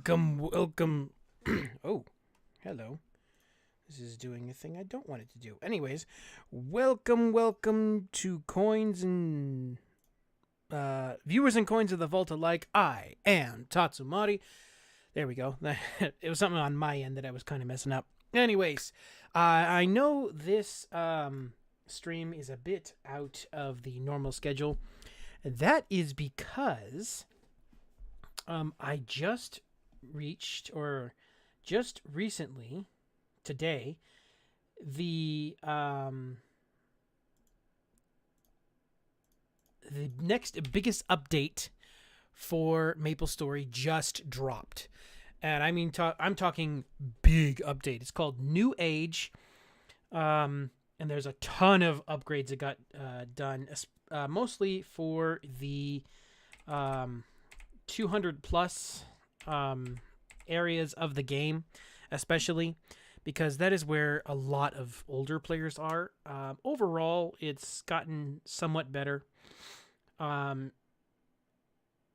Welcome. Oh, hello. This is doing a thing I don't want it to do. Anyways, welcome to Coins and Viewers and Coins of the Vault alike. I am Tatsumari. There we go. It was something on my end that I was kind of messing up. Anyways, I know this stream is a bit out of the normal schedule. That is because I just recently, today, the next biggest update for Maplestory just dropped. And I mean, I'm talking big update. It's called New Age. And there's a ton of upgrades that got done, mostly for the 200 plus areas of the game, especially because that is where a lot of older players are. Overall, it's gotten somewhat better. And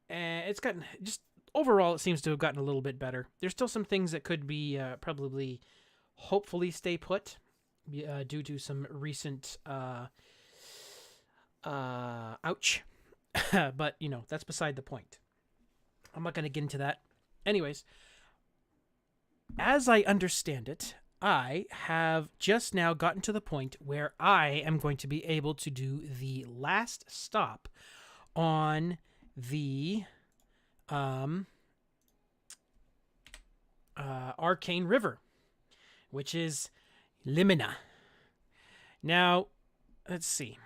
it's gotten just overall, it seems to have gotten a little bit better. There's still some things that could be probably, hopefully, stay put due to some recent ouch. But you know, that's beside the point. I'm not going to get into that. Anyways, as I understand it, I have just now gotten to the point where I am going to be able to do the last stop on the Arcane River, which is Limina. Now, let's see.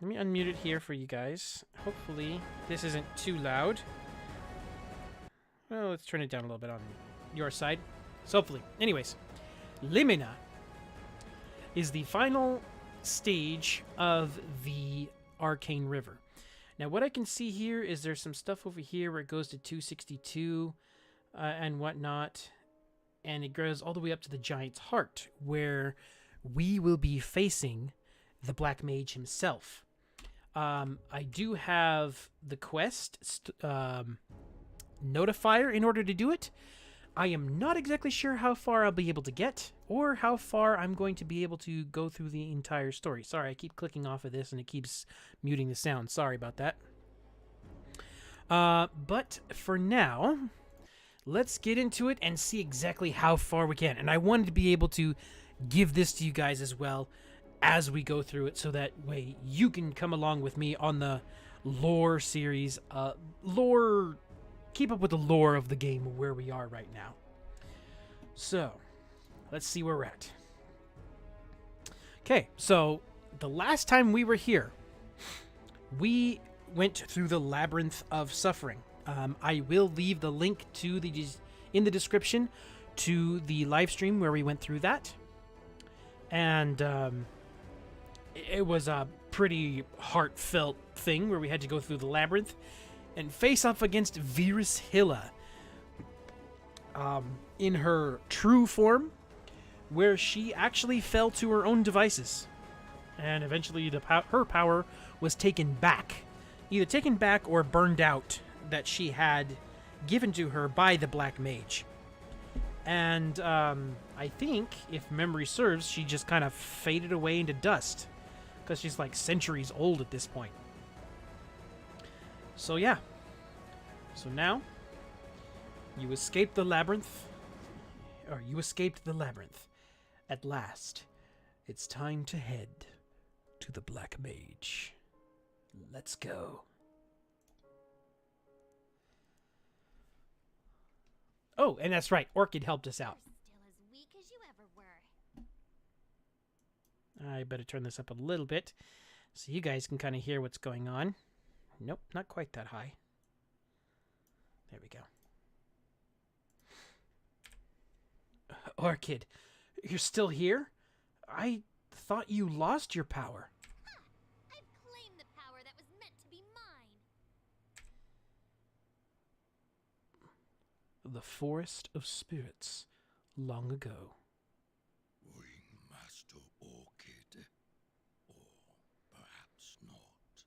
Let me unmute it here for you guys. Hopefully, this isn't too loud. Well, let's turn it down a little bit on your side. So hopefully. Anyways, Limina is the final stage of the Arcane River. Now, what I can see here is there's some stuff over here where it goes to 262 and whatnot. And it goes all the way up to the Giant's Heart, where we will be facing the Black Mage himself. I do have the quest notifier in order to do it. I am not exactly sure how far I'll be able to get, or how far I'm going to be able to go through the entire story. Sorry, I keep clicking off of this and it keeps muting the sound. Sorry about that. But for now, let's get into it and see exactly how far we can. And I wanted to be able to give this to you guys as well as we go through it, so that way you can come along with me on the lore series. Keep up with the lore of the game where we are right now. So, let's see where we're at. Okay, so the last time we were here, we went through the Labyrinth of Suffering. I will leave the link to in the description to the live stream where we went through that. And it was a pretty heartfelt thing where we had to go through the labyrinth and face off against Virus Hilla in her true form, where she actually fell to her own devices. And eventually her power was taken back. Either taken back or burned out, that she had given to her by the Black Mage. And I think, if memory serves, she just kind of faded away into dust, because she's like centuries old at this point. So yeah. So now, you escaped the labyrinth. Or you escaped the labyrinth. At last, it's time to head to the Black Mage. Let's go. Oh, and that's right, Orchid helped us out. Still as weak as you ever were. I better turn this up a little bit so you guys can kind of hear what's going on. Nope, not quite that high. There we go. Orchid, you're still here? I thought you lost your power. Ha! I've claimed the power that was meant to be mine. The Forest of Spirits, long ago. Ringmaster Orchid, or perhaps not.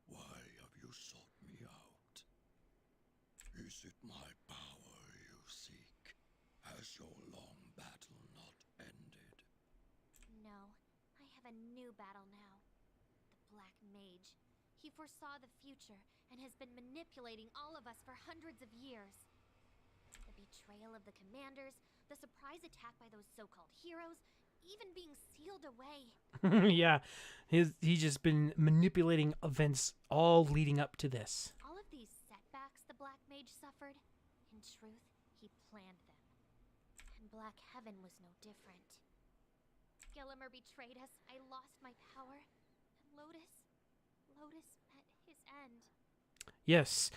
Why have you sought me out? Is it my power battle now. The Black Mage. He foresaw the future and has been manipulating all of us for hundreds of years. The betrayal of the commanders, the surprise attack by those so-called heroes, even being sealed away. Yeah, he's just been manipulating events all leading up to this. All of these setbacks the Black Mage suffered, in truth, he planned them. And Black Heaven was no different. Gillimer betrayed us, I lost my power, and Lotus met his end. Yes.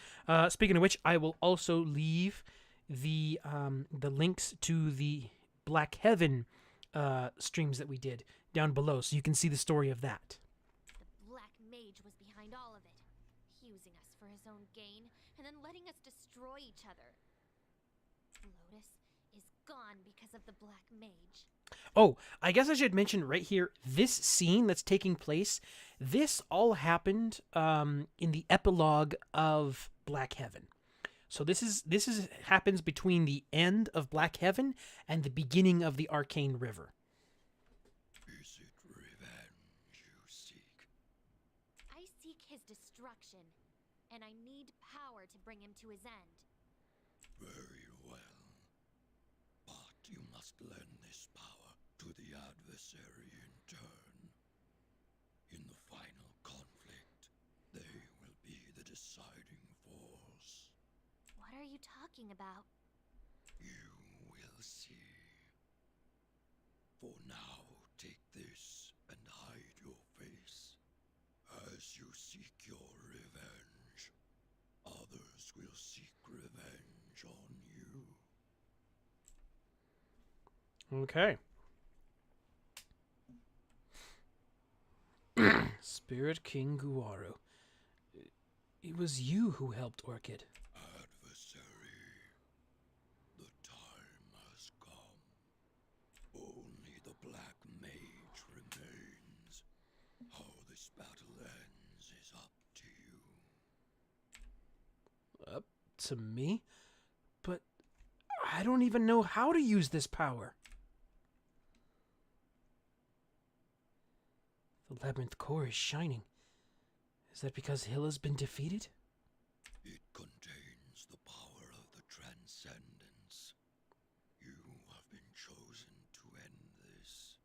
Speaking of which, I will also leave the links to the Black Heaven streams that we did down below, so you can see the story of that. The Black Mage was behind all of it, using us for his own gain, and then letting us destroy each other. Lotus is gone because of the Black Mage. Oh, I guess I should mention right here, this scene that's taking place, this all happened in the epilogue of Black Heaven. So this happens between the end of Black Heaven and the beginning of the Arcane River. Is it revenge you seek? I seek his destruction, and I need power to bring him to his end. Very well. But you must lend this power to the adversary in turn. In the final conflict, they will be the deciding force. What are you talking about? You will see. For now, take this and hide your face. As you seek your revenge, others will seek revenge on you. Okay. Spirit King Guaru. It was you who helped Orchid. Adversary, the time has come. Only the Black Mage remains. How this battle ends is up to you. Up to me? But I don't even know how to use this power. The Labyrinth core is shining. Is that because Hilla's been defeated? It contains the power of the Transcendence. You have been chosen to end this.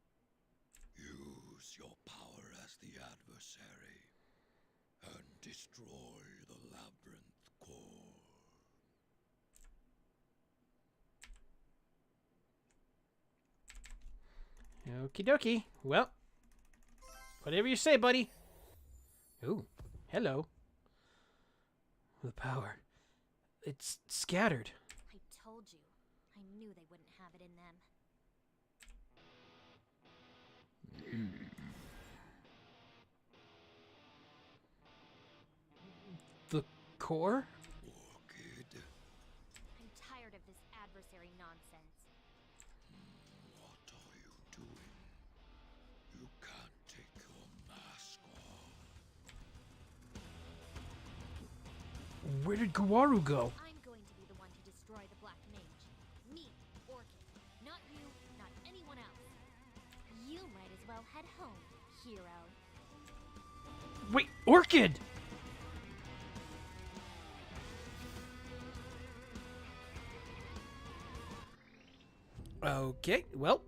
Use your power as the adversary and destroy the Labyrinth core. Okie dokie. Well, whatever you say, buddy. Ooh, hello. The power. It's scattered. I told you. I knew they wouldn't have it in them. The core? Orchid, I'm tired of this adversary nonsense. what are you doing? You can't take your mask off. Where did Guaru go? I'm going to be the one to destroy the Black Mage. Me, Orchid. Not you, not anyone else. You might as well head home, hero. Wait, Orchid! Okay, well.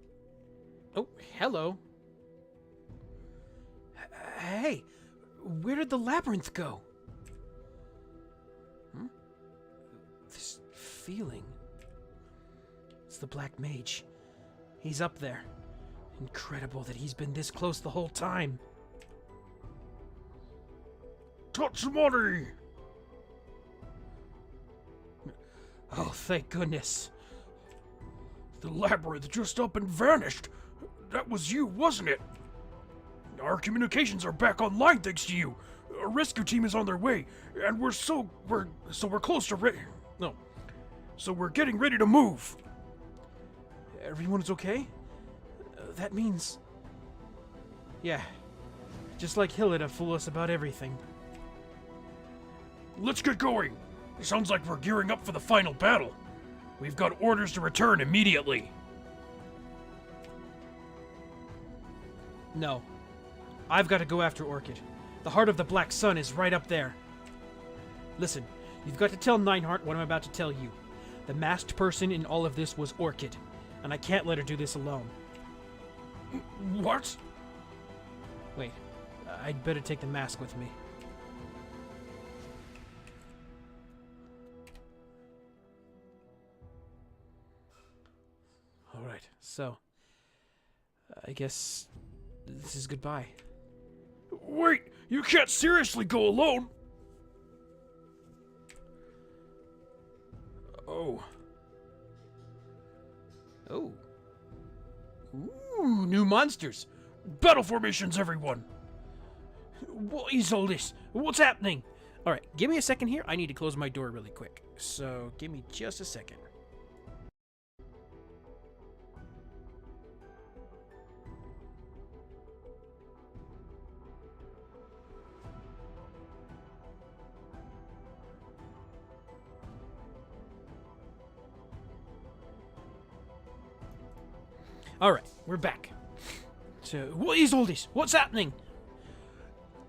Oh, hello. Hey, where did the labyrinth go? This feeling. It's the Black Mage. He's up there. Incredible that he's been this close the whole time. Tatsumori! Oh, thank goodness. The labyrinth just up and vanished. That was you, wasn't it? Our communications are back online thanks to you. A rescue team is on their way, and we're close to ready. No. So we're getting ready to move. Everyone's okay? That means... Yeah. Just like Hilla to fool us about everything. Let's get going. Sounds like we're gearing up for the final battle. We've got orders to return immediately. No. I've got to go after Orchid. The heart of the Black Sun is right up there. Listen, you've got to tell Nineheart what I'm about to tell you. The masked person in all of this was Orchid, and I can't let her do this alone. What? Wait, I'd better take the mask with me. Alright, so I guess this is goodbye. Wait, you can't seriously go alone. Oh. Oh. Ooh, new monsters. Battle formations, everyone. What is all this? What's happening? Alright, give me a second here. I need to close my door really quick. So, give me just a second. Alright, we're back. So, what is all this? What's happening?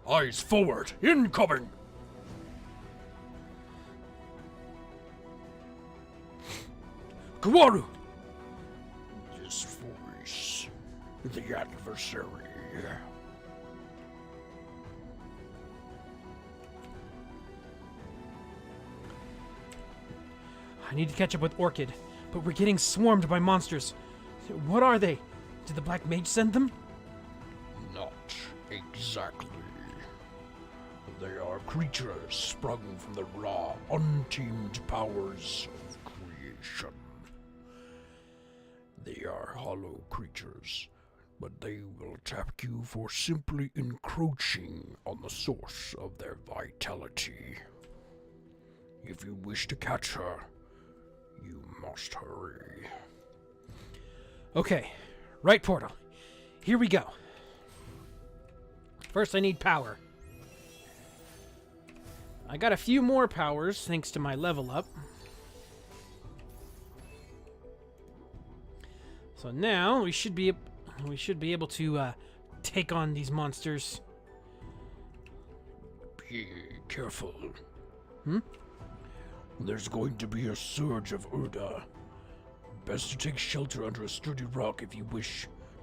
Eyes forward. Incoming. Kawaru. This voice. The adversary. I need to catch up with Orchid, but we're getting swarmed by monsters. What are they? Did the Black Mage send them? Not exactly. They are creatures sprung from the raw, untamed powers of creation. They are hollow creatures, but they will attack you for simply encroaching on the source of their vitality. If you wish to catch her, you must hurry. Okay, right portal. Here we go. First I need power. I got a few more powers thanks to my level up. So now we should be able to take on these monsters. Be careful. Hmm? There's going to be a surge of Urda. Best to take shelter under a sturdy rock if you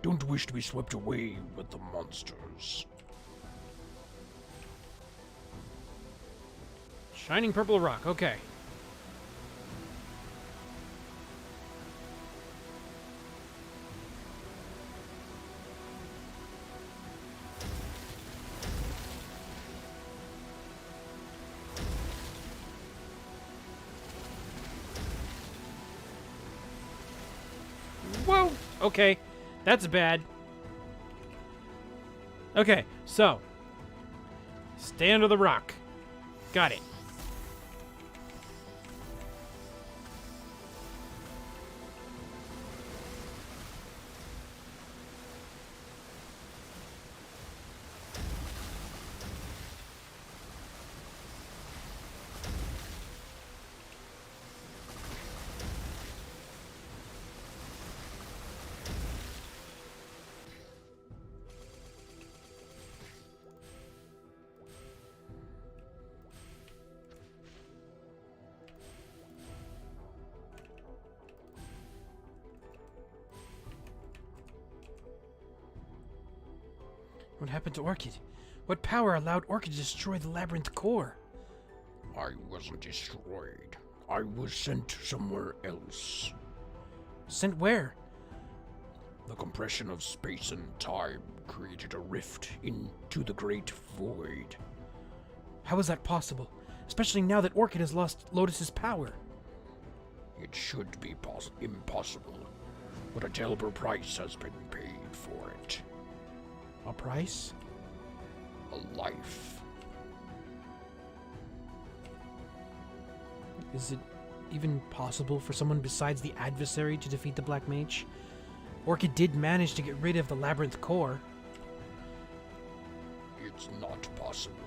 don't wish to be swept away with the monsters. Shining purple rock, okay. Whoa! Okay, that's bad. Okay, so. Stay under the rock. Got it. What happened to Orchid? What power allowed Orchid to destroy the Labyrinth core? I wasn't destroyed. I was sent somewhere else. Sent where? The compression of space and time created a rift into the great void. How is that possible? Especially now that Orchid has lost Lotus's power. It should be impossible, but a terrible price has been paid for it. A price? A life. Is it even possible for someone besides the adversary to defeat the Black Mage? Orchid did manage to get rid of the Labyrinth core. It's not possible.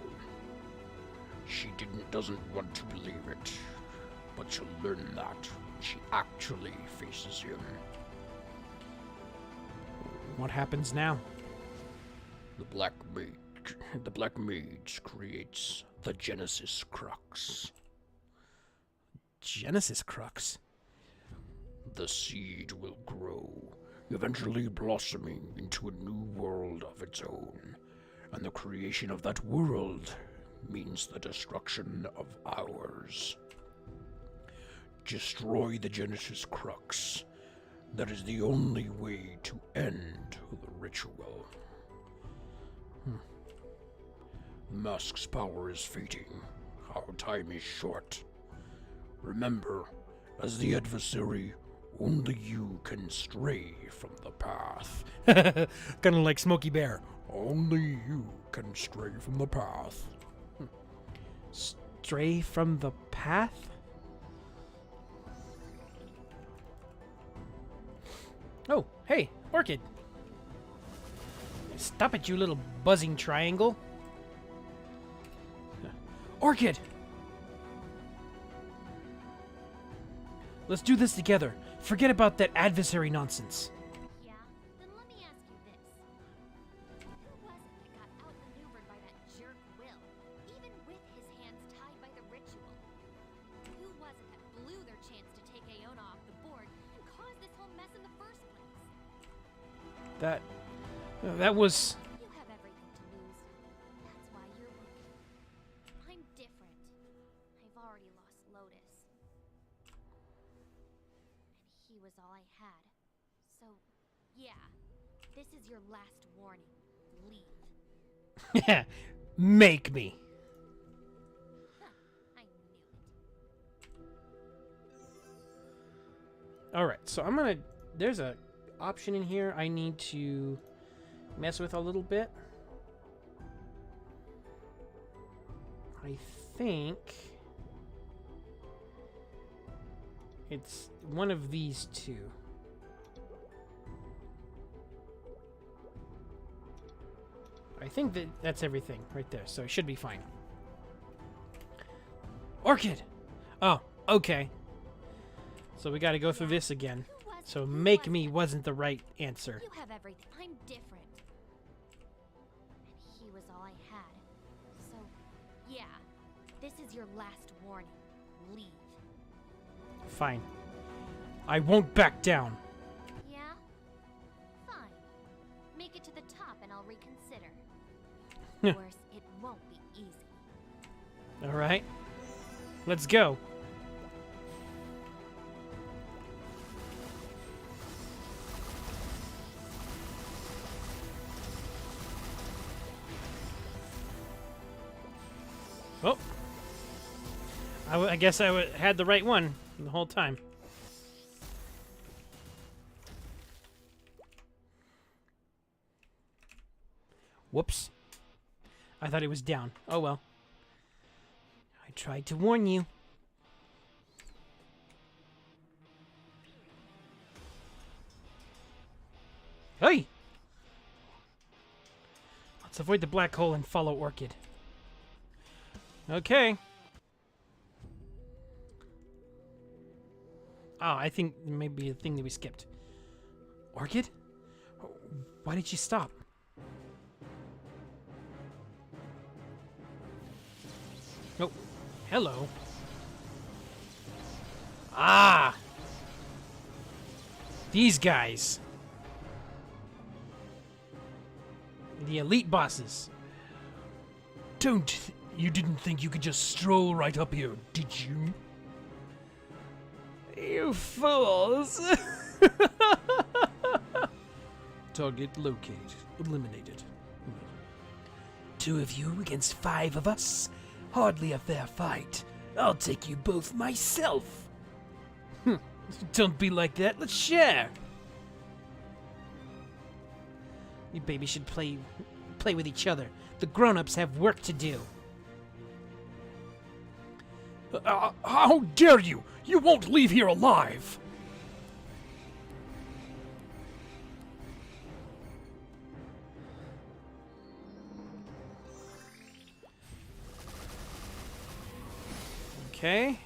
She doesn't want to believe it, but she'll learn that when she actually faces him. What happens now? The Black Mage creates the Genesis Crux. Genesis Crux? The seed will grow, eventually blossoming into a new world of its own. And the creation of that world means the destruction of ours. Destroy the Genesis Crux. That is the only way to end the ritual. The mask's power is fading. Our time is short. Remember, as the adversary, only you can stray from the path. Kind of like Smokey Bear. Only you can stray from the path. Stray from the path? Oh, hey, Orchid. Stop it, you little buzzing triangle. Orchid! Let's do this together. Forget about that adversary nonsense. Yeah? Then let me ask you this. Who was it that got outmaneuvered by that jerk Will, even with his hands tied by the ritual? Who was it that blew their chance to take Aona off the board and caused this whole mess in the first place? That was... You have everything to lose. That's why you're weak. I'm different. I've already lost Lotus. And he was all I had. So, yeah. This is your last warning. Leave. Make me. Huh, I knew it. Alright, so I'm gonna... There's a option in here I need to mess with a little bit. I think it's one of these two. I think that's everything right there, so it should be fine. Orchid! Oh, okay. So we gotta go through this again. So make me wasn't the right answer. You have everything. I'm different. And he was all I had. So, yeah. This is your last warning. Leave. Fine. I won't back down. Yeah? Fine. Make it to the top and I'll reconsider. Worse, it won't be easy. Alright. Let's go. Oh. I guess I had the right one the whole time. Whoops. I thought it was down. Oh well. I tried to warn you. Hey! Let's avoid the black hole and follow Orchid. Okay. Oh, I think maybe a thing that we skipped. Orchid? Why did you stop? Oh, hello. Ah! These guys. The elite bosses. You didn't think you could just stroll right up here, did you? You fools! Target located. Eliminated. 2 of you against 5 of us? Hardly a fair fight. I'll take you both myself. Don't be like that. Let's share. You babies should play with each other. The grown-ups have work to do. How dare you! You won't leave here alive! Okay.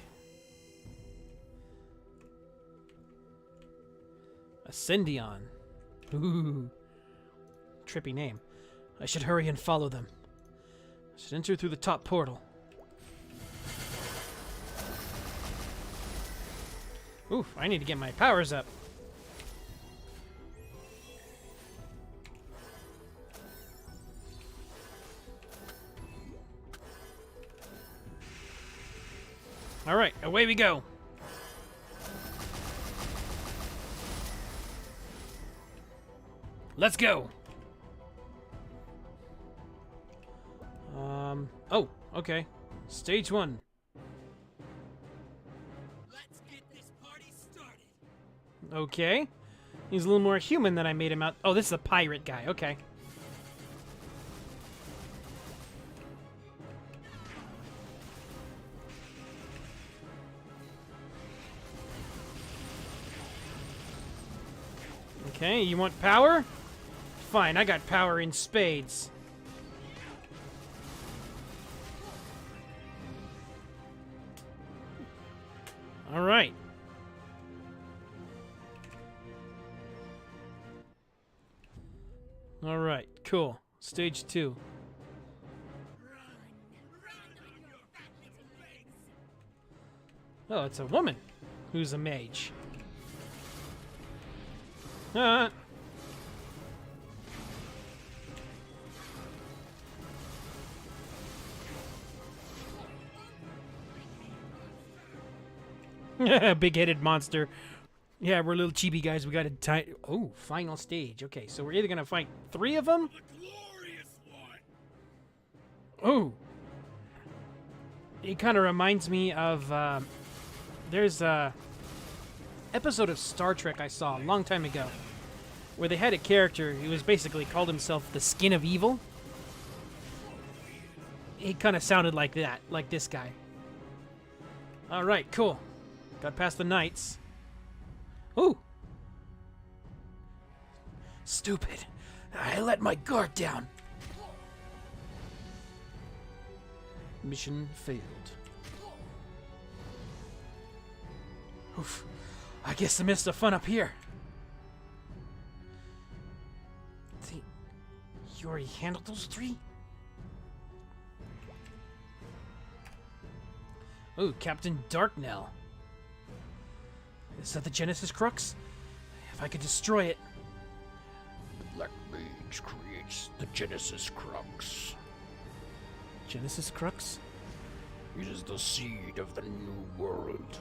Ascendion. Ooh. Trippy name. I should hurry and follow them. I should enter through the top portal. Oof, I need to get my powers up. Alright, away we go. Let's go. Oh, okay. Stage 1. Let's get this party started. Okay. He's a little more human than I made him out. Oh, this is a pirate guy. Okay. Okay, you want power? Fine, I got power in spades. All right. All right, cool. Stage 2. Oh, it's a woman who's a mage. Big-headed monster. Yeah, we're little chibi guys. We got to tie. Oh, final stage. Okay, so we're either gonna fight 3 of them. The glorious one. Oh, it kind of reminds me of. There's a episode of Star Trek I saw a long time ago, where they had a character who was basically called himself the Skin of Evil. He kind of sounded like that, like this guy. All right, cool. Got past the knights. Ooh. Stupid. I let my guard down. Mission failed. Oof. I guess I missed the fun up here. See, you already handled those 3? Ooh, Captain Darknell. Is that the Genesis Crux? If I could destroy it. The Black Mage creates the Genesis Crux. Genesis Crux? It is the seed of the new world.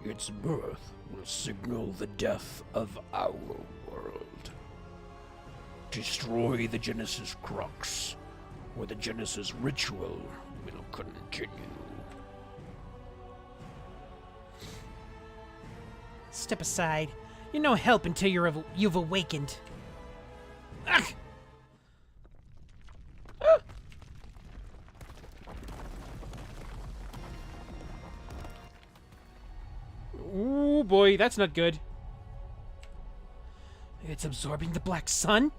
Its birth will signal the death of our world. Destroy the Genesis Crux, or the Genesis ritual will continue. Step aside. You're no help until you've awakened. Ugh! Ah! Ooh, boy, that's not good. It's absorbing the black sun?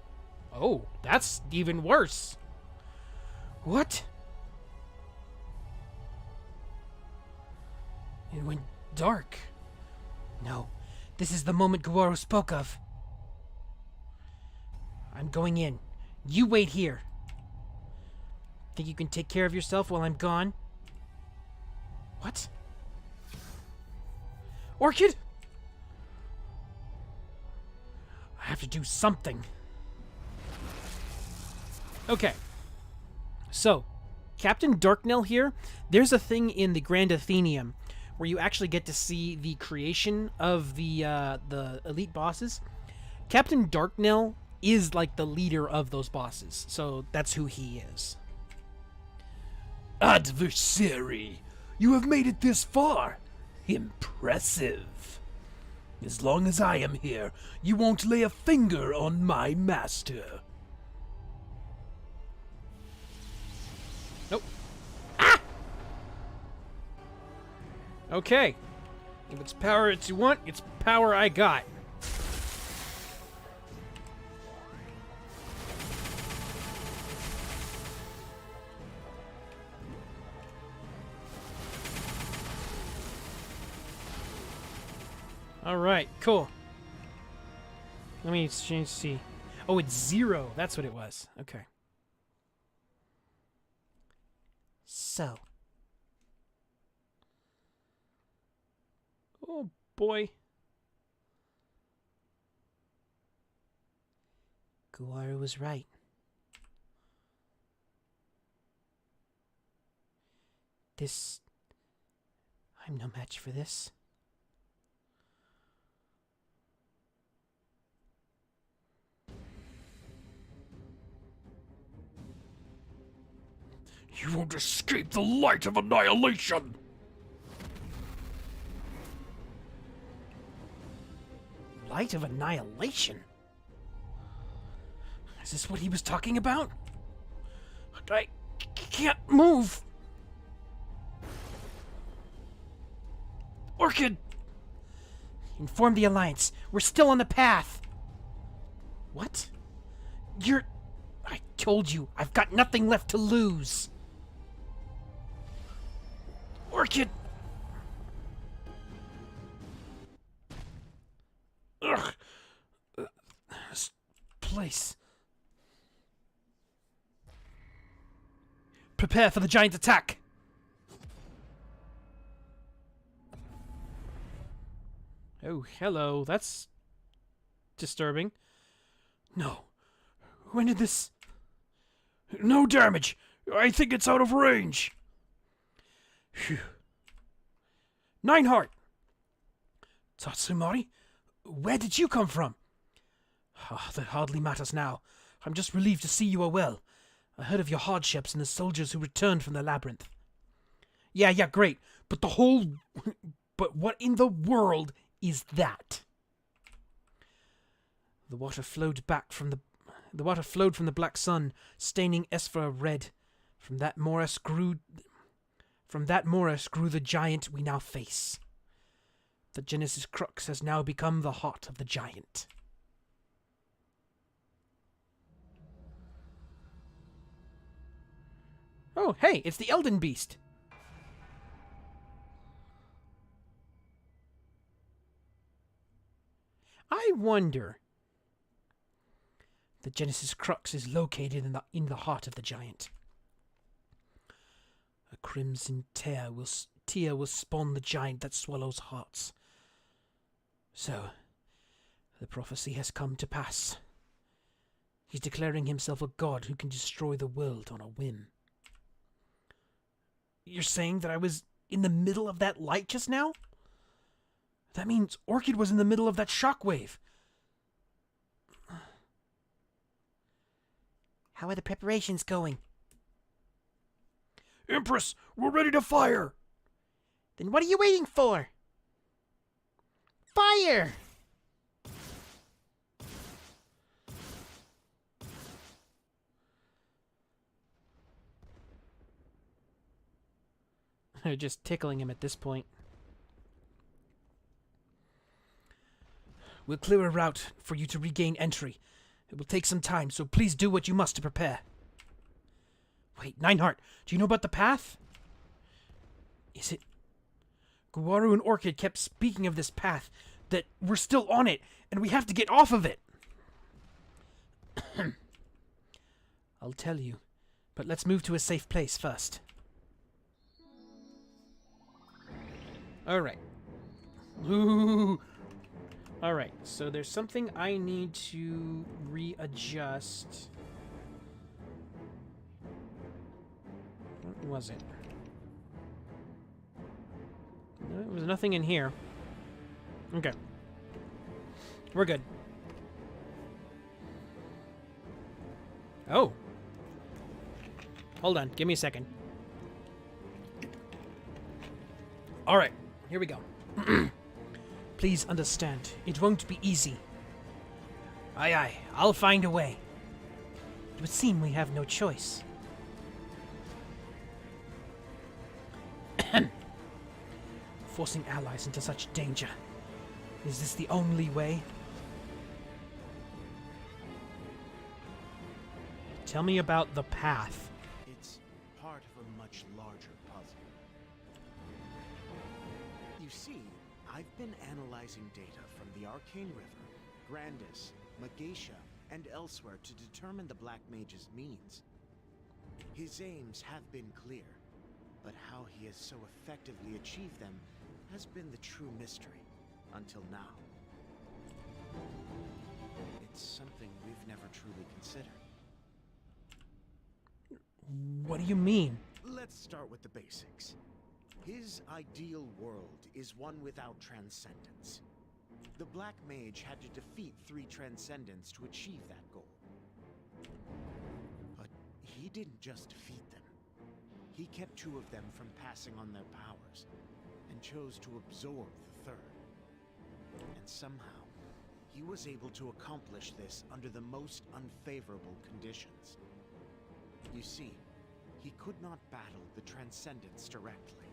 Oh, that's even worse. What? It went dark. No, this is the moment Goro spoke of. I'm going in. You wait here. Think you can take care of yourself while I'm gone? What? Orchid? I have to do something. Okay. So, Captain Darknell here, there's a thing in the Grand Athenium where you actually get to see the creation of the elite bosses. Captain Darknell is like the leader of those bosses, so that's who he is. Adversary, you have made it this far. Impressive. As long as I am here, you won't lay a finger on my master. Nope. Ah! Okay. If it's power that you want, it's power I got. Alright, cool. Let me change see. Oh, it's 0. That's what it was. Okay. So. Oh boy. Guaru was right. I'm no match for this. You won't escape the light of annihilation! Light of annihilation? Is this what he was talking about? I can't move! Orchid! Inform the Alliance. We're still on the path. What? I told you, I've got nothing left to lose. Orchid! Ugh. This place. Prepare for the giant attack. Oh, hello. That's disturbing. No. When did this... No damage! I think it's out of range! Phew. Nineheart! Tatsumari? Where did you come from? That hardly matters now. I'm just relieved to see you are well. I heard of your hardships and the soldiers who returned from the Labyrinth. Yeah, great. But But what in the world is that? The water flowed from the black sun, staining Esphra red. From that morass grew the giant we now face. The Genesis Crux has now become the heart of the giant. Oh, hey, it's the Elden Beast. I wonder. The Genesis Crux is located in the heart of the giant. A crimson tear will spawn the giant that swallows hearts. So, the prophecy has come to pass. He's declaring himself a god who can destroy the world on a whim. You're saying that I was in the middle of that light just now? That means Orchid was in the middle of that shockwave. How are the preparations going? Empress, we're ready to fire! Then what are you waiting for? Fire! They're just tickling him at this point. We'll clear a route for you to regain entry. It will take some time, so please do what you must to prepare. Wait, Nineheart, do you know about the path? Is it... Guaru and Orchid kept speaking of this path, that we're still on it, and we have to get off of it. I'll tell you, but let's move to a safe place first. Alright. Ooh. Alright, so there's something I need to readjust. What was it? No, there was nothing in here. Okay. We're good. Oh. Hold on, give me a second. Alright, here we go. Please understand, it won't be easy. Aye, I'll find a way. It would seem we have no choice. Forcing allies into such danger. Is this the only way? Tell me about the path. It's part of a much larger puzzle. You see, I've been analyzing data from the Arcane River, Grandis, Mageisha, and elsewhere to determine the Black Mage's means. His aims have been clear. But how he has so effectively achieved them has been the true mystery, until now. It's something we've never truly considered. What do you mean? Let's start with the basics. His ideal world is one without transcendence. The Black Mage had to defeat 3 transcendents to achieve that goal. But he didn't just defeat them. He kept 2 of them from passing on their powers, and chose to absorb the 3rd. And somehow, he was able to accomplish this under the most unfavorable conditions. You see, he could not battle the Transcendents directly.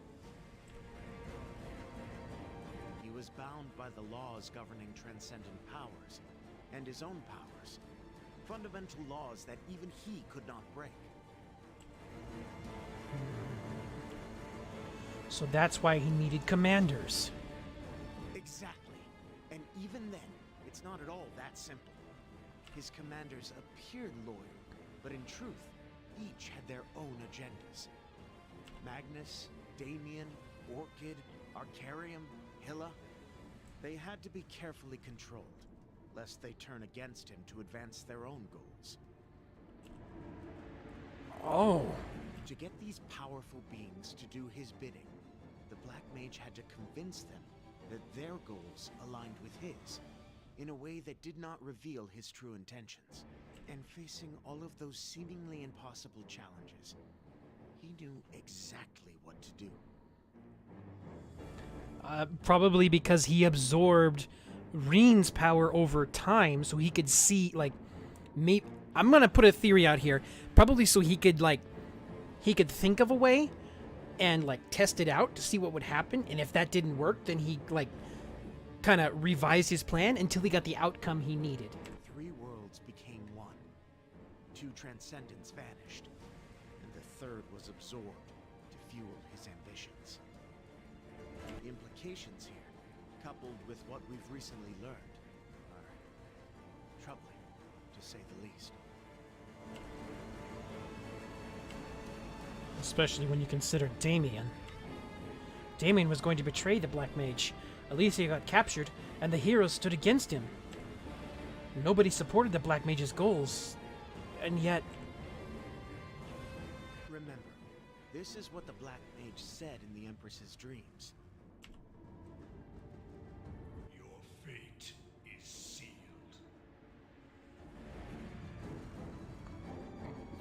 He was bound by the laws governing transcendent powers, and his own powers. Fundamental laws that even he could not break. So that's why he needed commanders. Exactly. And even then, it's not at all that simple. His commanders appeared loyal, but in truth, each had their own agendas. Magnus, Damien, Orchid, Arcarium, Hilla, they had to be carefully controlled, lest they turn against him to advance their own goals. Oh. To get these powerful beings to do his bidding, the Black Mage had to convince them that their goals aligned with his, in a way that did not reveal his true intentions. And facing all of those seemingly impossible challenges, he knew exactly what to do. Probably because he absorbed Reen's power over time, so he could see, like, maybe... I'm gonna put a theory out here. Probably so he could, like... He could think of a way and, like, test it out to see what would happen. And if that didn't work, then he, like, kind of revised his plan until he got the outcome he needed. 3 worlds became 1. 2 transcendents vanished. And the 3rd was absorbed to fuel his ambitions. The implications here, coupled with what we've recently learned, are troubling, to say the least. Especially when you consider Damien. Damien was going to betray the Black Mage. Alicia got captured, and the heroes stood against him. Nobody supported the Black Mage's goals, and yet... Remember, this is what the Black Mage said in the Empress's dreams. Your fate is sealed.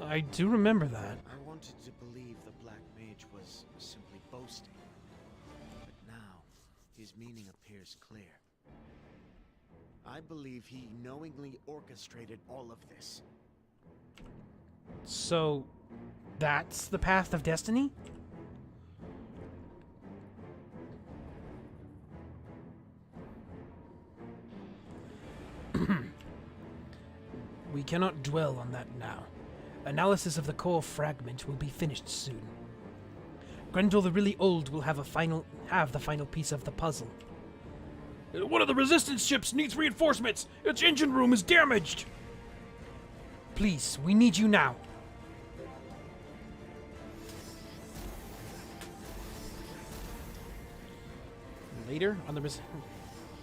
I do remember that. I wanted to believe the Black Mage was simply boasting. But now, his meaning appears clear. I believe he knowingly orchestrated all of this. So, that's the path of destiny? We cannot dwell on that now. Analysis of the core fragment will be finished soon. Grendel the really old will have the final piece of the puzzle. One of the resistance ships needs reinforcements. Its engine room is damaged. Please, we need you now. Later, on the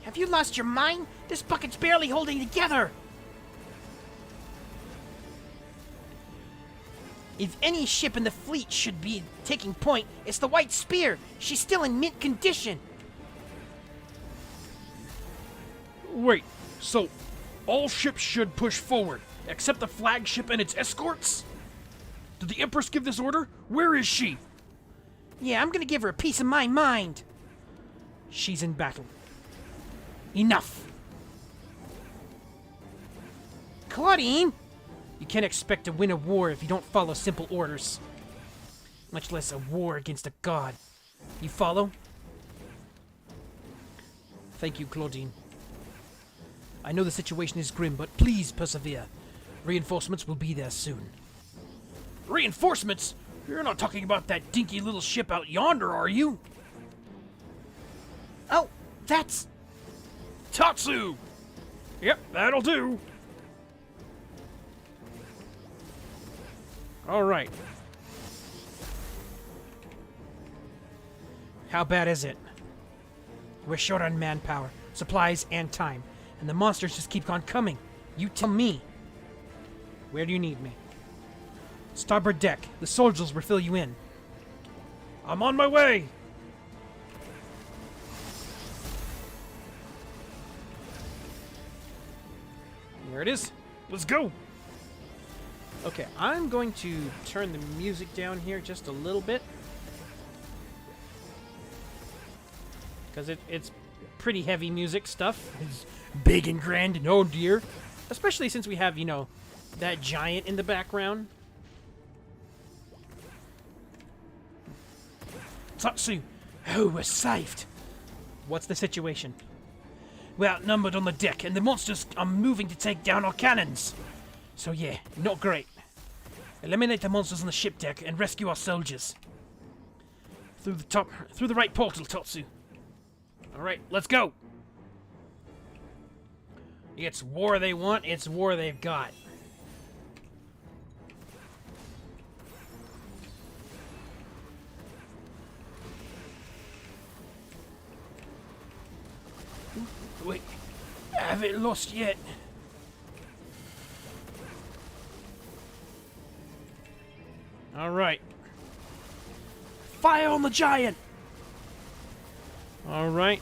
Have you lost your mind? This bucket's barely holding together! If any ship in the fleet should be taking point, it's the White Spear. She's still in mint condition. Wait, so all ships should push forward, except the flagship and its escorts? Did the Empress give this order? Where is she? Yeah, I'm gonna give her a piece of my mind. She's in battle. Enough. Claudine! You can't expect to win a war if you don't follow simple orders. Much less a war against a god. You follow? Thank you, Claudine. I know the situation is grim, but please persevere. Reinforcements will be there soon. Reinforcements? You're not talking about that dinky little ship out yonder, are you? Oh, that's... Tatsu! Yep, that'll do. All right. How bad is it? We're short on manpower, supplies, and time. And the monsters just keep on coming. You tell me. Where do you need me? Starboard deck. The soldiers will fill you in. I'm on my way! There it is. Let's go! Okay, I'm going to turn the music down here just a little bit. Because it's pretty heavy music stuff. It's big and grand and oh dear. Especially since we have, you know, that giant in the background. Tatsu! Oh, we're saved! What's the situation? We're outnumbered on the deck, and the monsters are moving to take down our cannons. So yeah, not great. Eliminate the monsters on the ship deck and rescue our soldiers. Through the right portal, Tatsu. Alright, let's go! It's war they want, it's war they've got. Wait, I haven't lost yet. Alright. Fire on the giant! Alright.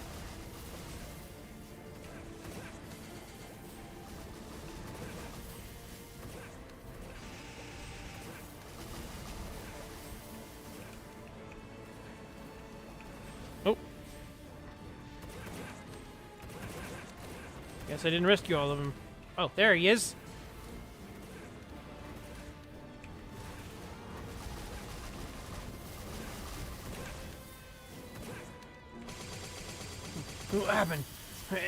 Oh. Guess I didn't rescue all of them. Oh, there he is. What happened?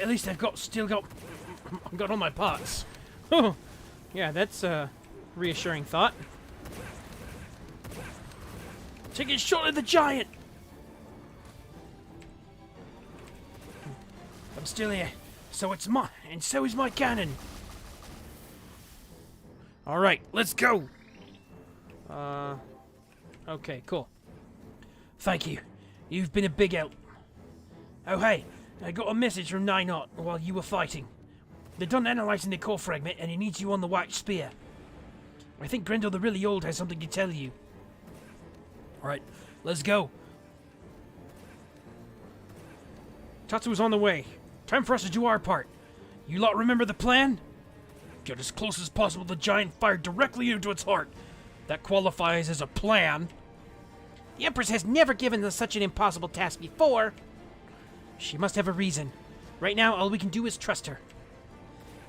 At least I've still got all my parts. Oh, yeah, that's a reassuring thought. Take a shot at the giant. I'm still here, so it's mine, and so is my cannon. All right, let's go. Okay, cool. Thank you. You've been a big help. Oh, hey. I got a message from 9-0 while you were fighting. They're done analyzing the core fragment and he needs you on the White Spear. I think Grendel the really old has something to tell you. Alright, let's go. Tatsu's on the way. Time for us to do our part. You lot remember the plan? Get as close as possible to the giant, fire directly into its heart. That qualifies as a plan. The Empress has never given us such an impossible task before. She must have a reason. Right now, all we can do is trust her.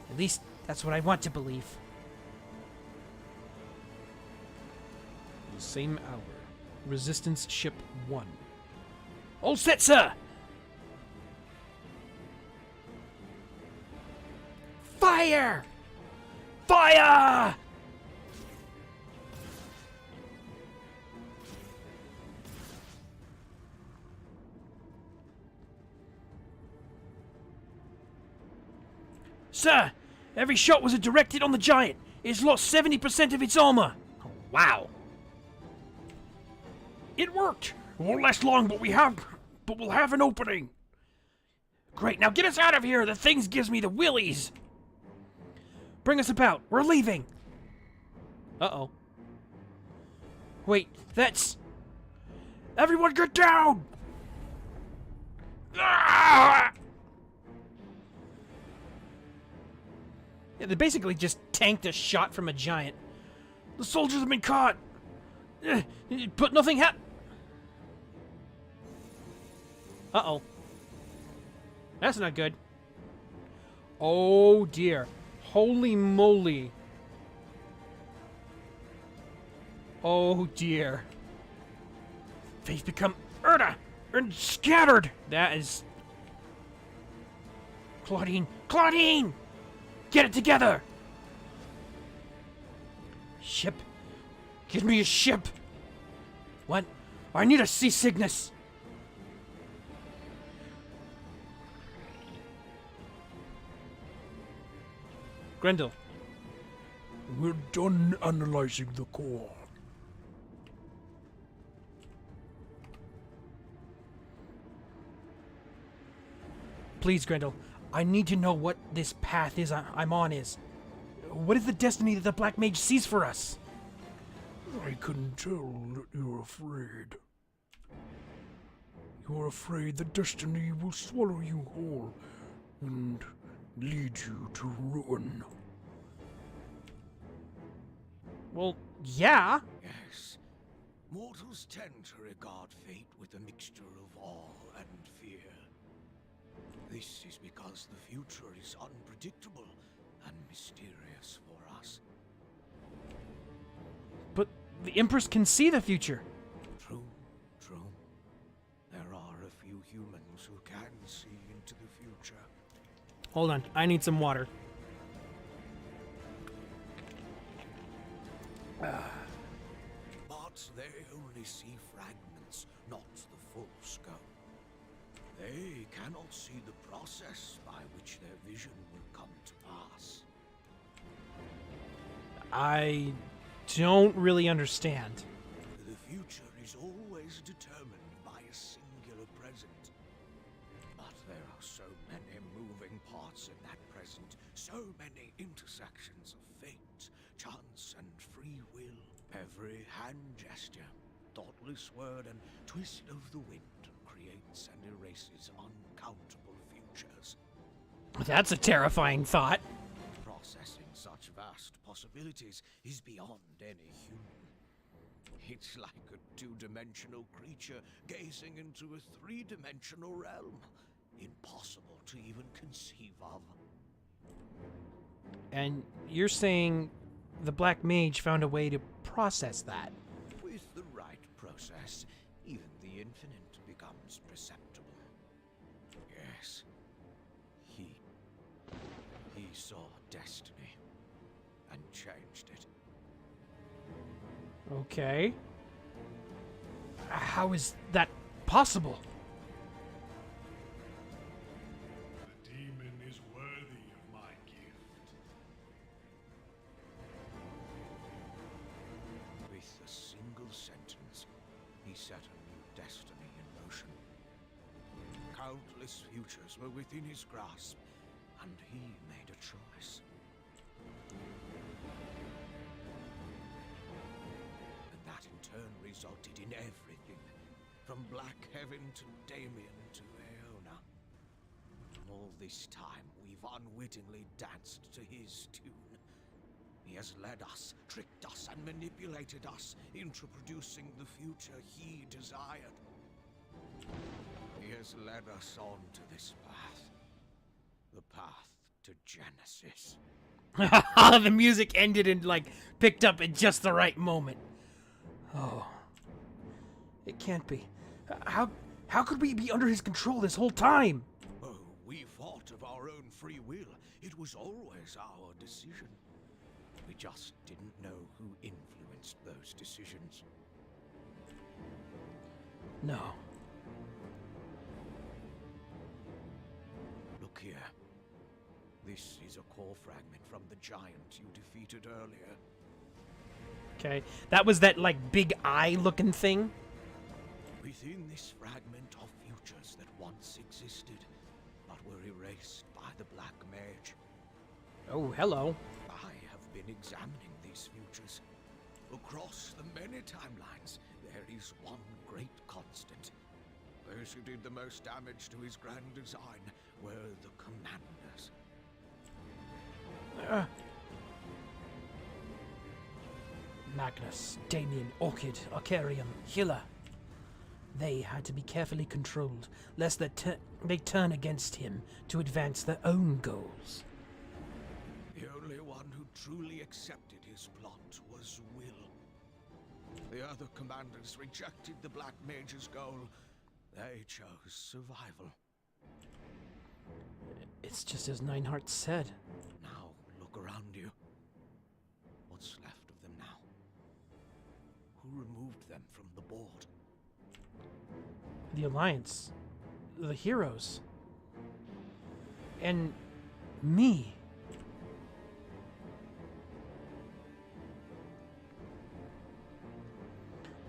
At least, that's what I want to believe. The same hour. Resistance Ship 1. All set, sir! Fire! Fire! Sir, every shot was directed on the giant. It's lost 70% of its armor. Oh, wow. It worked. It won't last long, but we'll have an opening. Great, now get us out of here. The thing gives me the willies. Bring us about. We're leaving. Uh-oh. Wait, that's... Everyone get down! Ah! Yeah, they basically just tanked a shot from a giant. The soldiers have been caught. But nothing happened. Uh-oh. That's not good. Oh, dear. Holy moly. Oh, dear. They've become Erda and scattered. That is... Claudine! Claudine! Get it together! Ship? Give me a ship! What? I need a seasickness! Grendel. We're done analyzing the core. Please, Grendel, I need to know what this path is I'm on is. What is the destiny that the Black Mage sees for us? I can tell that you're afraid. You're afraid that destiny will swallow you whole and lead you to ruin. Well, yeah. Yes. Mortals tend to regard fate with a mixture of awe and fear. This is because the future is unpredictable and mysterious for us. But the Empress can see the future. True, true. There are a few humans who can see into the future. Hold on, I need some water. But they only see fragments, not the full scope. They cannot see the process by which their vision will come to pass. I don't really understand. The future is always determined by a singular present. But there are so many moving parts in that present, so many intersections of fate, chance, and free will. Every hand gesture, thoughtless word, and twist of the wind creates and erases uncountable futures. That's a terrifying thought. Processing such vast possibilities is beyond any human. It's like a two-dimensional creature gazing into a three-dimensional realm. Impossible to even conceive of. And you're saying the Black Mage found a way to process that. With the right process, even the infinite becomes perceptible. Yes. He saw destiny and changed it. Okay. How is that possible? The demon is worthy of my gift. With a single sentence, he set a new destiny in motion. Countless futures were within his grasp, and he made a choice. And that in turn resulted in everything, from Black Heaven to Damien to Aeona. All this time, we've unwittingly danced to his tune. He has led us, tricked us, and manipulated us into producing the future he desired. He has led us on to this path. The path to Genesis. The music ended and, picked up at just the right moment. Oh. It can't be. How could we be under his control this whole time? Oh, we fought of our own free will. It was always our decision. We just didn't know who influenced those decisions. No. Look here. This is a core fragment from the giant you defeated earlier. Okay. That was that, big eye-looking thing? Within this fragment are futures that once existed, but were erased by the Black Mage. Oh, hello. I have been examining these futures. Across the many timelines, there is one great constant. Those who did the most damage to his grand design were the commanders. Magnus, Damien, Orchid, Arcarium, Hilla. They had to be carefully controlled, lest they turn against him to advance their own goals. The only one who truly accepted his plot was Will. The other commanders rejected the Black Mage's goal. They chose survival. It's just as Nineheart said. Now look around you. What's left of them now? Who removed them from the board? The Alliance. The heroes. And me.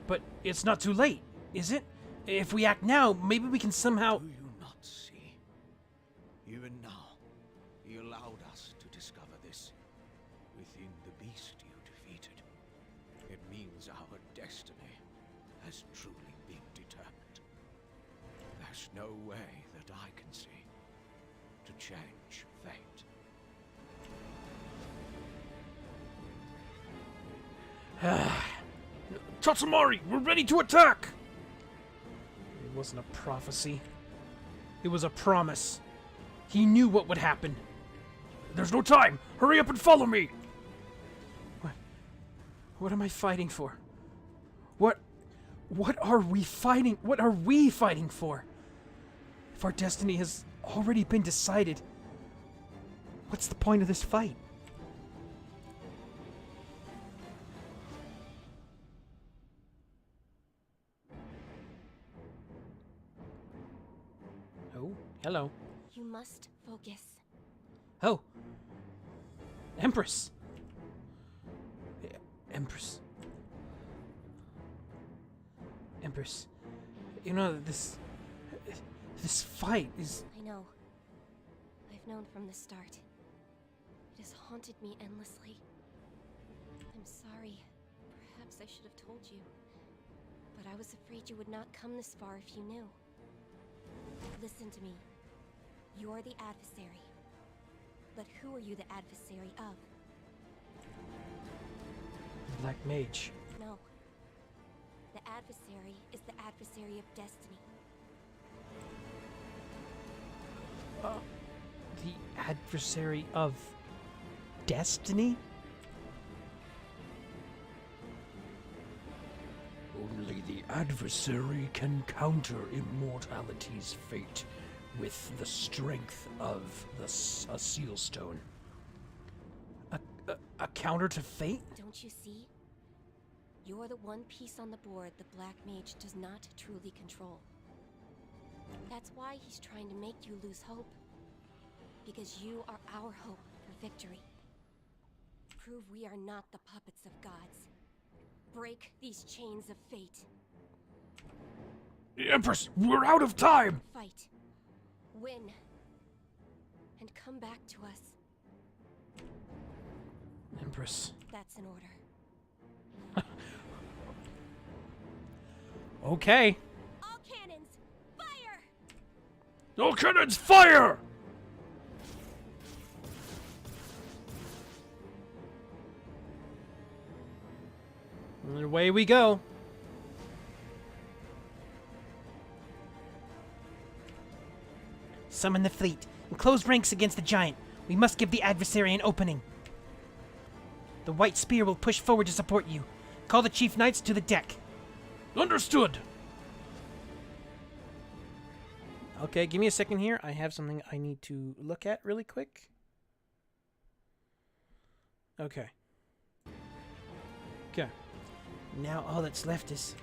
But it's not too late, is it? If we act now, maybe we can somehow... Do you not see? beast you defeated. It means our destiny has truly been determined. There's no way that I can see to change fate. Tatsumari, we're ready to attack! It wasn't a prophecy. It was a promise. He knew what would happen. There's no time! Hurry up and follow me! What am I fighting for? What are we fighting? What are we fighting for? If our destiny has already been decided, what's the point of this fight? Oh, hello. You must focus. Oh. Empress. Empress. Empress. You know, this fight is... I know. I've known from the start. It has haunted me endlessly. I'm sorry. Perhaps I should have told you. But I was afraid you would not come this far if you knew. Listen to me. You're the adversary. But who are you the adversary of? Black Mage. No. The adversary is the adversary of destiny. The adversary of destiny? Only the adversary can counter immortality's fate with the strength of a seal stone. A counter to fate? Don't you see? You're the one piece on the board the Black Mage does not truly control. That's why he's trying to make you lose hope. Because you are our hope for victory. Prove we are not the puppets of gods. Break these chains of fate. Empress, we're out of time! Fight. Win. And come back to us. Empress. That's an order. Okay. All cannons, fire! All cannons, fire! And away we go. Summon the fleet and close ranks against the giant. We must give the adversary an opening. The white spear will push forward to support you. Call the chief knights to the deck. Understood! Okay, give me a second here. I have something I need to look at really quick. Okay. Okay. Now all that's left is...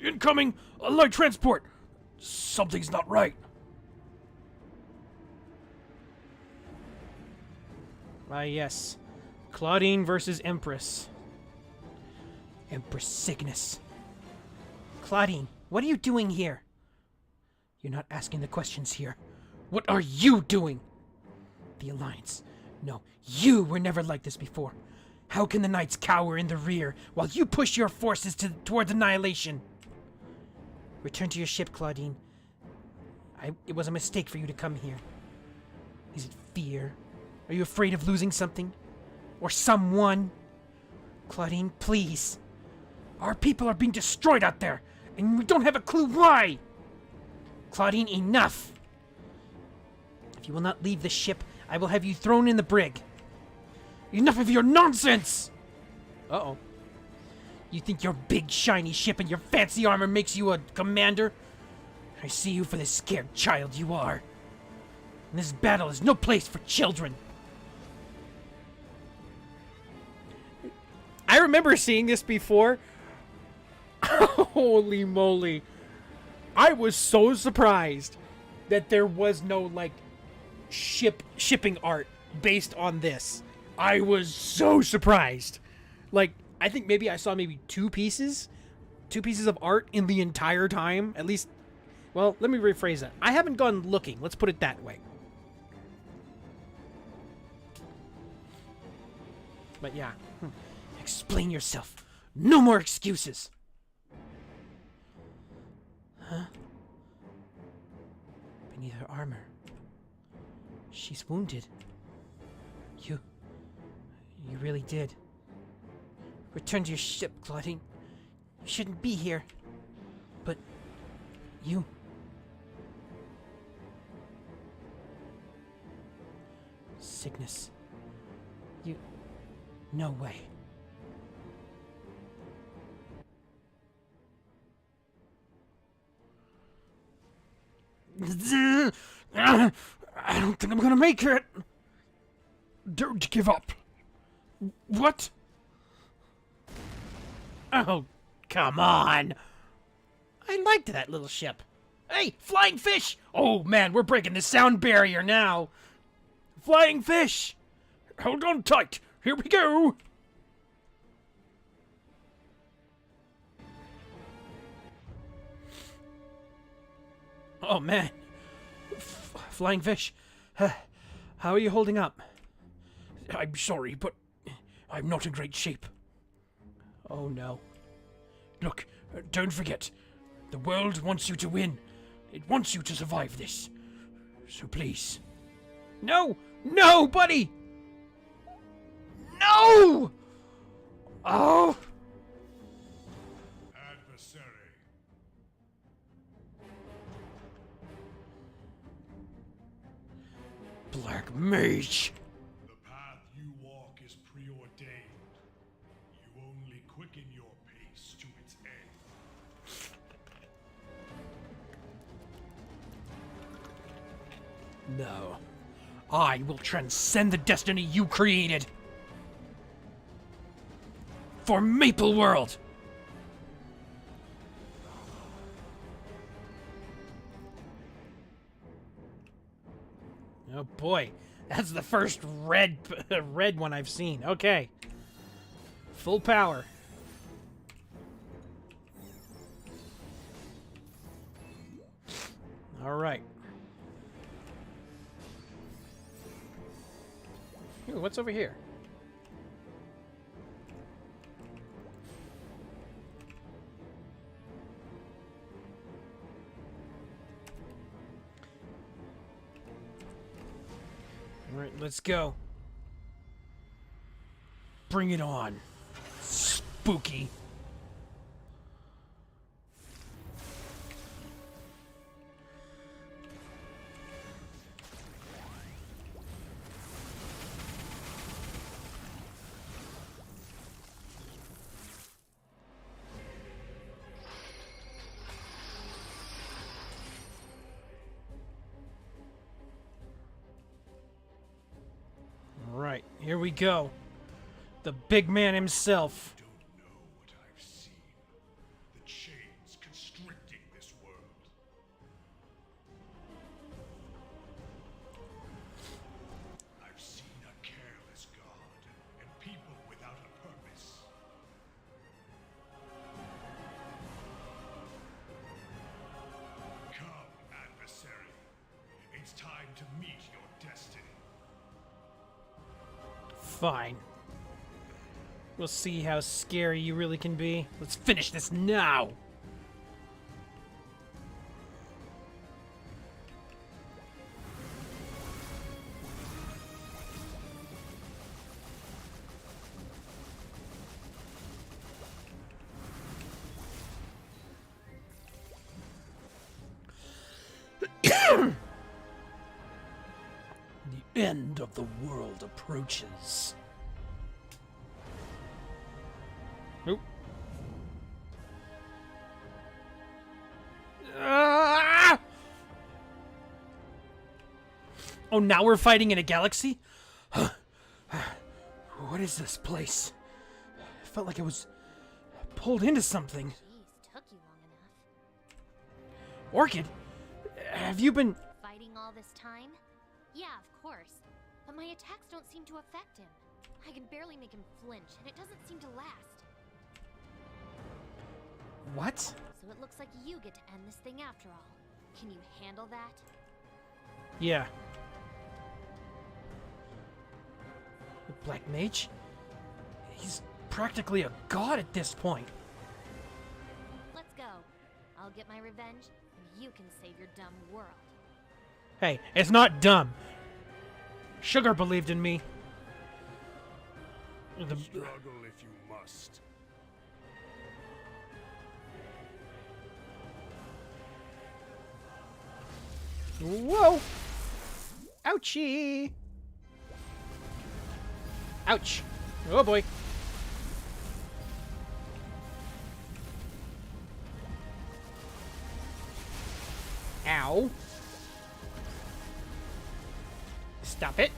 Incoming! A light transport! Something's not right. Ah, yes. Claudine versus Empress. Empress Cygnus. Claudine, what are you doing here? You're not asking the questions here. What are you doing? The Alliance. No, you were never like this before. How can the Knights cower in the rear while you push your forces towards annihilation? Return to your ship, Claudine. It was a mistake for you to come here. Is it fear? Are you afraid of losing something? Or someone? Claudine, please. Our people are being destroyed out there, and we don't have a clue why! Claudine, enough! If you will not leave the ship, I will have you thrown in the brig. Enough of your nonsense! Uh-oh. You think your big shiny ship and your fancy armor makes you a commander? I see you for the scared child you are. And this battle is no place for children. I remember seeing this before. Holy moly. I was so surprised that there was no, like, shipping art based on this. I was so surprised. Like, I think maybe I saw two pieces of art in the entire time. At least, well, let me rephrase that. I haven't gone looking. Let's put it that way. But yeah. Explain yourself. No more excuses. Huh? Beneath her armor. She's wounded. You really did. Return to your ship, Claudine. You shouldn't be here. But you... Cygnus. You... No way. I don't think I'm gonna make it. Don't give up. What? Oh, come on! I liked that little ship. Hey, flying fish! Oh man, we're breaking the sound barrier now. Flying fish! Hold on tight. Here we go. Oh man. Flying fish. How are you holding up? I'm sorry, but I'm not in great shape. Oh no. Look, don't forget. The world wants you to win. It wants you to survive this. So please. No! No, buddy! No! Oh! Adversary. Black Mage. The path you walk is preordained. You only quicken your pace to its end. No. I will transcend the destiny you created. For Maple World! Oh boy, that's the first red one I've seen. Okay. Full power. All right. Ooh, what's over here? All right, let's go. Bring it on. Spooky. All right, here we go. The big man himself. Don't know what I've seen. The chains constricting this world. I've seen a careless god and people without a purpose. Come, adversary. It's time to meet your destiny. Fine. We'll see how scary you really can be. Let's finish this now. The end of the world approaches. Oop. Ah! Oh, now we're fighting in a galaxy? What is this place? I felt like I was pulled into something. Jeez, took you long enough. Orchid? Have you been... Fighting all this time? Yeah, of course. But my attacks don't seem to affect him. I can barely make him flinch, and it doesn't seem to last. What? So it looks like you get to end this thing after all. Can you handle that? Yeah. The Black Mage? He's practically a god at this point. Let's go. I'll get my revenge, and you can save your dumb world. Hey, it's not dumb. Sugar believed in me. Struggle if you must. Whoa! Ouchie! Ouch! Oh boy. Ow. Stop it.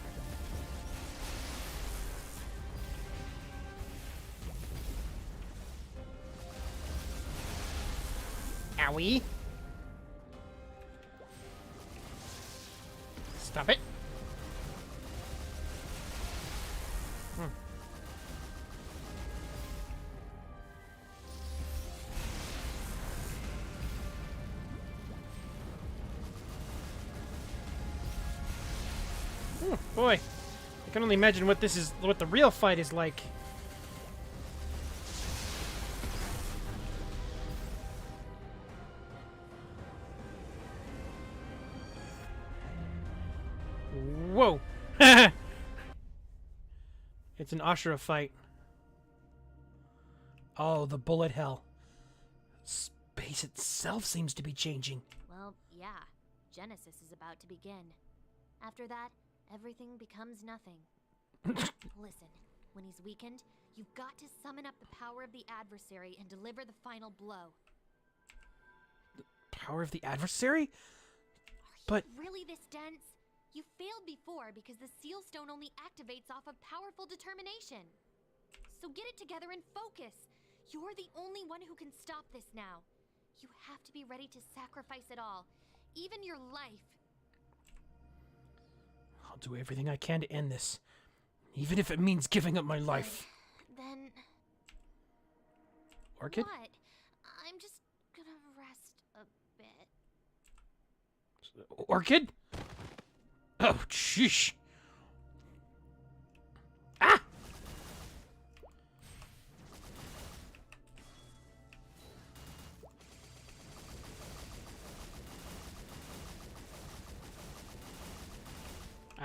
Owie. Stop it. Boy, I can only imagine what the real fight is like. Whoa! It's an Ashura fight. Oh, the bullet hell. Space itself seems to be changing. Well, yeah. Genesis is about to begin. After that, everything becomes nothing. Listen, when he's weakened, you've got to summon up the power of the adversary and deliver the final blow. Power of the adversary? Are But- you really this dense? You failed before because the seal stone only activates off of powerful determination. So get it together and focus. You're the only one who can stop this now. You have to be ready to sacrifice it all, even your life. I'll do everything I can to end this. Even if it means giving up my life. Then Orchid? what? I'm just gonna rest a bit. Orchid? Oh, sheesh.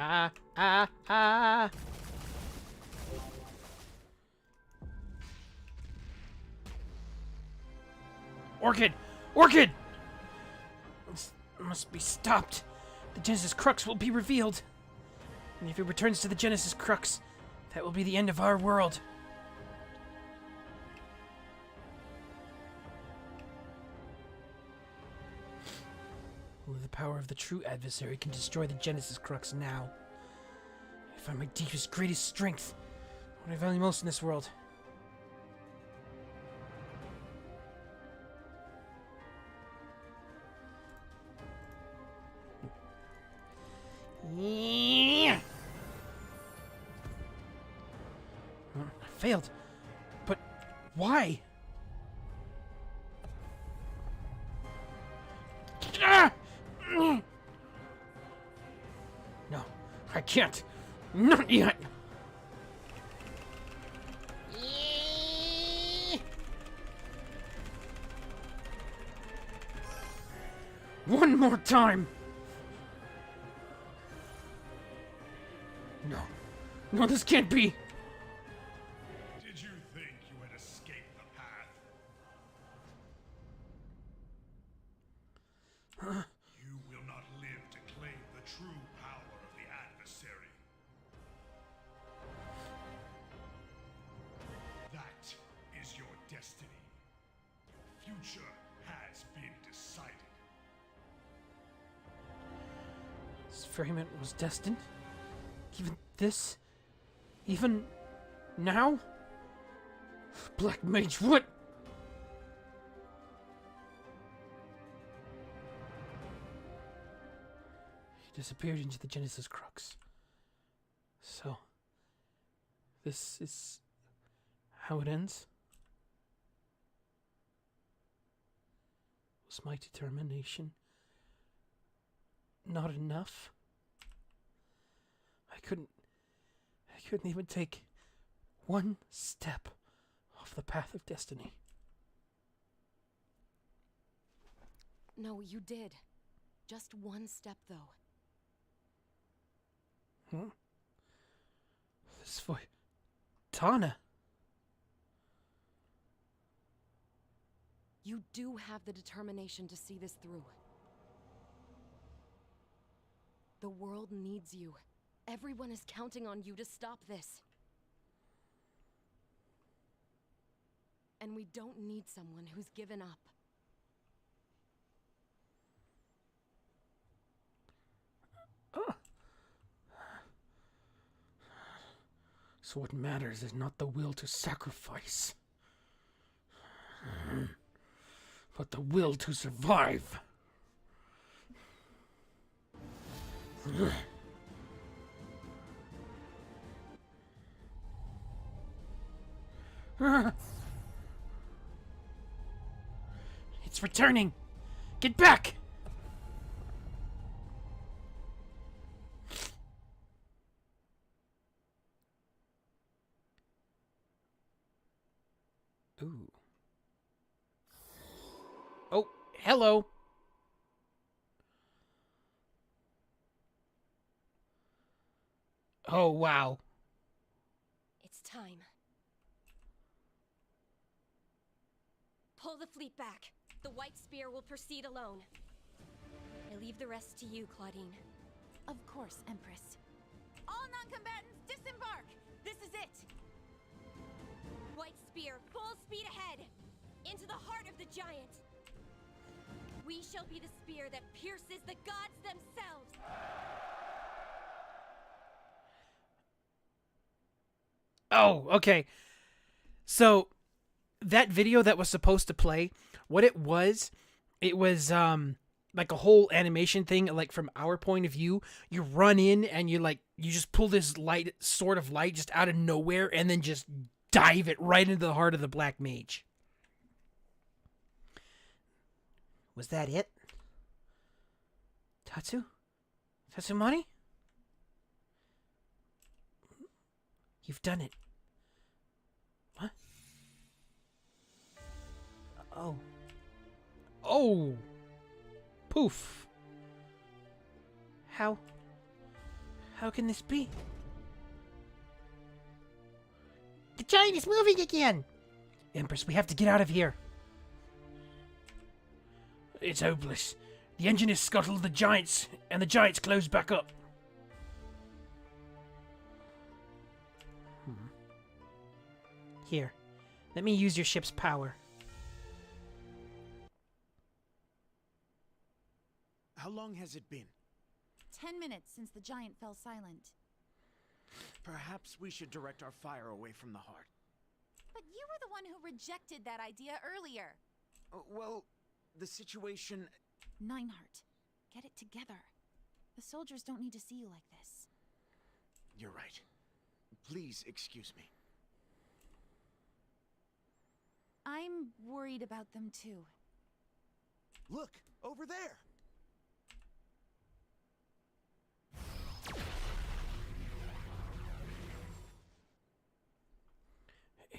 Ah! Ah. Orchid! Orchid! This must be stopped. The Genesis Crux will be revealed. And if it returns to the Genesis Crux, that will be the end of our world. Only the power of the true adversary can destroy the Genesis Crux now. I find my deepest, greatest strength. What I value most in this world. Yeah. I failed. But why? Ah! No, I can't. Not yet. One more time. No, this can't be. Did you think you had escaped the path? You will not live to claim the true power of the adversary. That is your destiny. Your future has been decided. This fragment was destined? Even this? Even now? Black Mage, what? He disappeared into the Genesis Crux. So, this is how it ends? Was my determination not enough? I couldn't even take One step off the path of destiny. No, you did. Just one step, though. Huh? This voice... Tana! You do have the determination to see this through. The world needs you. Everyone is counting on you to stop this. And we don't need someone who's given up. So what matters is not the will to sacrifice, but the will to survive. It's returning! Get back! Ooh. Oh, hello. Oh, wow. It's time. Pull the fleet back. The White Spear will proceed alone. I leave the rest to you, Claudine. Of course, Empress. All non-combatants, disembark! This is it! White Spear, full speed ahead! Into the heart of the giant! We shall be the spear that pierces the gods themselves! Oh, okay. So, that video that was supposed to play, what it was like a whole animation thing, like from our point of view. You run in and you just pull this sword of light just out of nowhere and then just dive it right into the heart of the Black Mage. Was that it? Tatsumani? You've done it. What? Oh. Poof. How can this be? The giant is moving again! Empress, we have to get out of here. It's hopeless. The engine has scuttled the giants, and the giants closed back up. Here, let me use your ship's power. How long has it been? 10 minutes since the giant fell silent. Perhaps we should direct our fire away from the heart. But you were the one who rejected that idea earlier. Well, the situation... Neinhardt, get it together. The soldiers don't need to see you like this. You're right. Please excuse me. I'm worried about them too. Look, over there!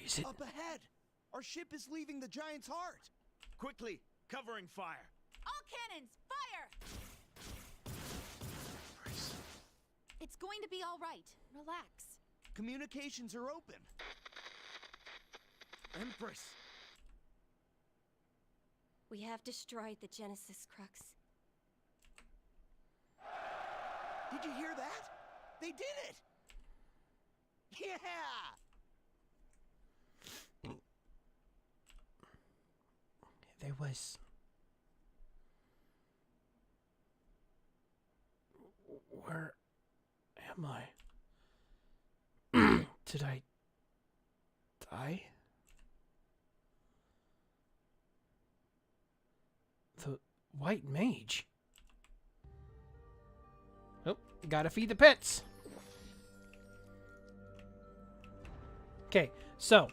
Is it? Up ahead! Our ship is leaving the giant's heart! Quickly, covering fire! All cannons, fire! It's going to be all right. Relax. Communications are open. Empress! We have destroyed the Genesis Crux. Did you hear that? They did it! Yeah! There was... Where am I? Did I die? The White Mage? Oh, gotta feed the pets. Okay, so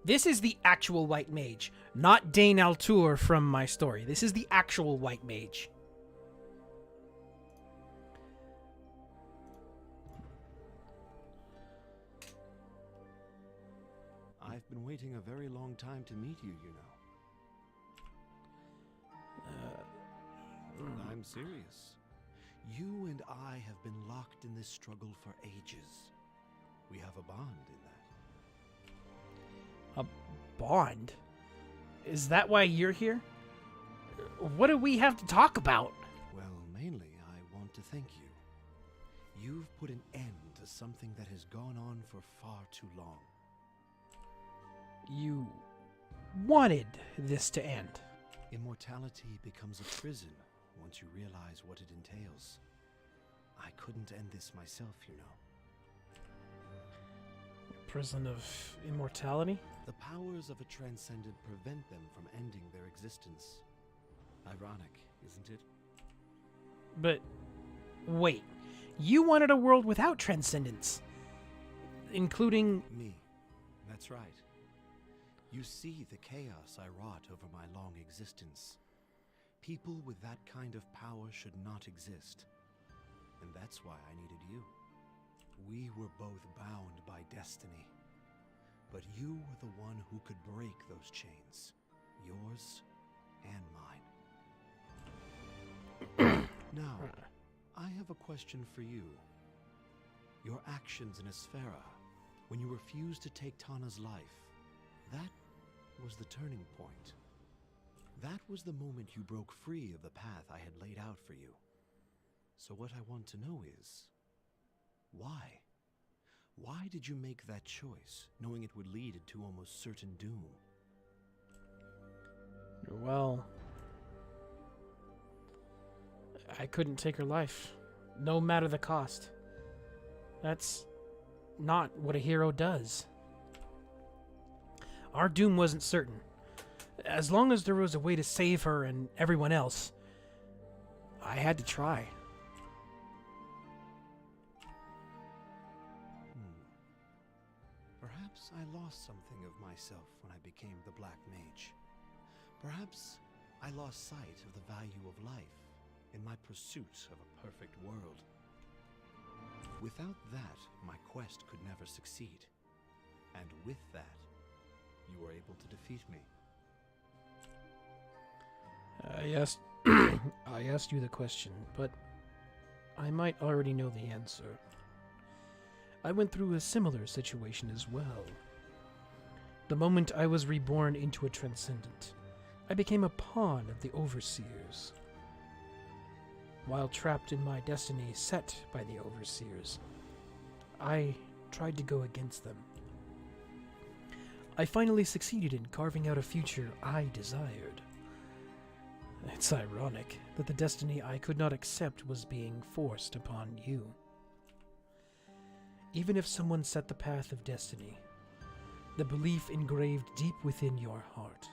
this is the actual White Mage, not Dane Altour from my story. This is the actual White Mage. I've been waiting a very long time to meet you, you know. I'm serious. You and I have been locked in this struggle for ages. We have a bond in that. A bond? Is that why you're here? What do we have to talk about? Well, mainly, I want to thank you. You've put an end to something that has gone on for far too long. You wanted this to end. Immortality becomes a prison once you realize what it entails. I couldn't end this myself, you know. Prison of immortality? The powers of a transcendent prevent them from ending their existence. Ironic, isn't it? But wait, you wanted a world without transcendence, including Me. That's right. You see the chaos I wrought over my long existence. People with that kind of power should not exist. And that's why I needed you. We were both bound by destiny. But you were the one who could break those chains. Yours and mine. Now, I have a question for you. Your actions in Asphera, when you refused to take Tana's life, that was the turning point. That was the moment you broke free of the path I had laid out for you. So what I want to know is, why? Why did you make that choice, knowing it would lead to almost certain doom? well, I couldn't take her life, no matter the cost. That's not what a hero does. Our doom wasn't certain. As long as there was a way to save her and everyone else, I had to try. Perhaps I lost something of myself when I became the Black Mage. Perhaps I lost sight of the value of life in my pursuit of a perfect world. Without that, my quest could never succeed. And with that, you were able to defeat me. I asked you the question, but I might already know the answer. I went through a similar situation as well. The moment I was reborn into a transcendent, I became a pawn of the Overseers. While trapped in my destiny set by the Overseers, I tried to go against them. I finally succeeded in carving out a future I desired. It's ironic that the destiny I could not accept was being forced upon you. Even if someone set the path of destiny, the belief engraved deep within your heart,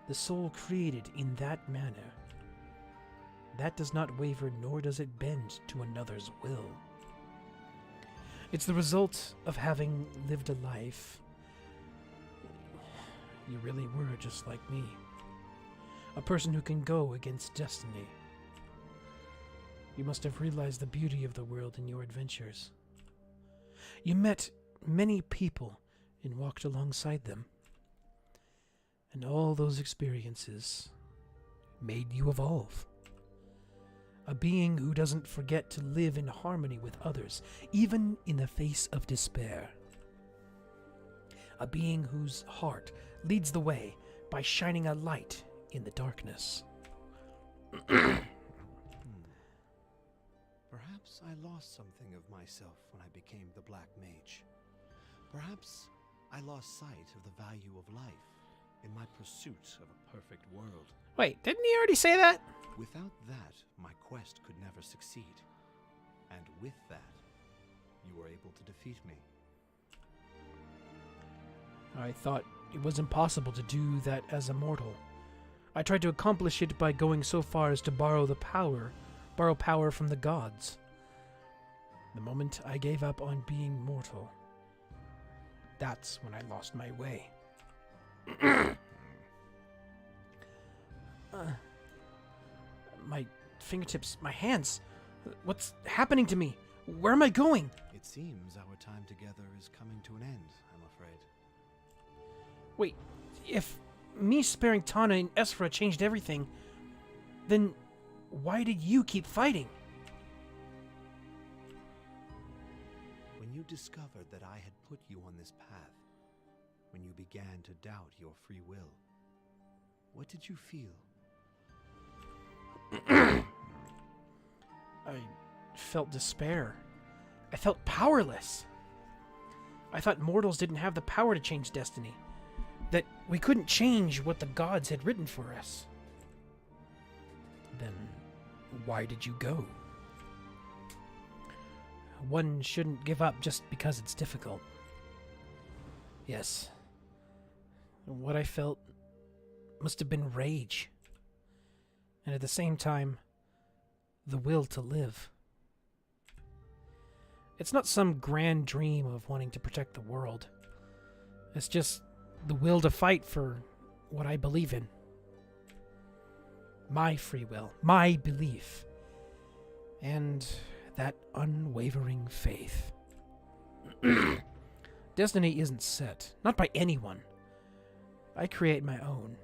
the soul created in that manner, that does not waver nor does it bend to another's will. It's the result of having lived a life. You really were just like me. A person who can go against destiny. You must have realized the beauty of the world in your adventures. You met many people and walked alongside them. And all those experiences made you evolve. A being who doesn't forget to live in harmony with others, even in the face of despair. A being whose heart leads the way by shining a light in the darkness. Perhaps I lost something of myself when I became the Black Mage. Perhaps I lost sight of the value of life in my pursuit of a perfect world. Wait, didn't he already say that? Without that, my quest could never succeed. And with that, you were able to defeat me. I thought it was impossible to do that as a mortal. I tried to accomplish it by going so far as to borrow power from the gods. The moment I gave up on being mortal, that's when I lost my way. My fingertips, my hands. What's happening to me? Where am I going? It seems our time together is coming to an end, I'm afraid. Wait, if me sparing Tana and Esfra changed everything, then why did you keep fighting? When you discovered that I had put you on this path, when you began to doubt your free will, what did you feel? I felt despair. I felt powerless. I thought mortals didn't have the power to change destiny. That we couldn't change what the gods had written for us. Then why did you go? One shouldn't give up just because it's difficult. Yes. What I felt must have been rage. And at the same time, the will to live. It's not some grand dream of wanting to protect the world. It's just the will to fight for what I believe in. My free will, my belief, and that unwavering faith. Destiny isn't set, not by anyone. I create my own,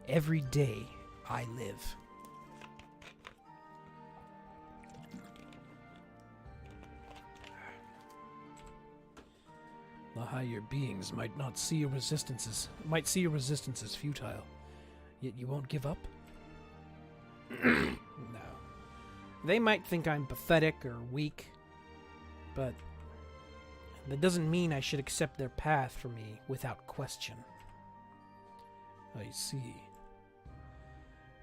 every day I live. The higher beings might see your resistance as futile, yet you won't give up? No. They might think I'm pathetic or weak, but that doesn't mean I should accept their path for me without question. I see.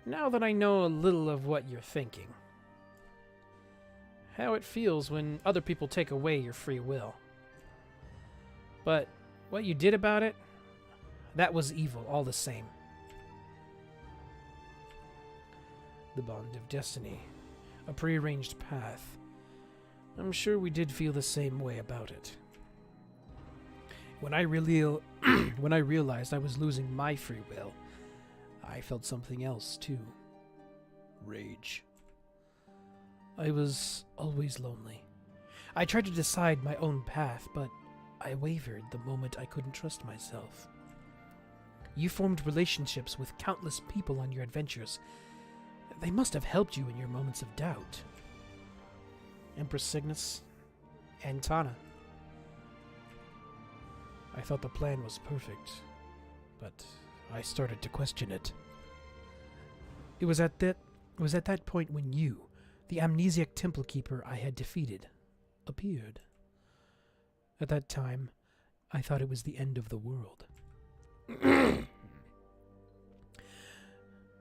Now that I know a little of what you're thinking, how it feels when other people take away your free will. But what you did about it, that was evil all the same. The bond of destiny, a prearranged path. I'm sure we did feel the same way about it. When I realized I was losing my free will, I felt something else too. Rage. I was always lonely. I tried to decide my own path, but I wavered the moment I couldn't trust myself. You formed relationships with countless people on your adventures. They must have helped you in your moments of doubt. Empress Cygnus and Tana. I thought the plan was perfect, but I started to question it. It was at that point when you, the amnesiac temple keeper I had defeated, appeared. At that time, I thought it was the end of the world.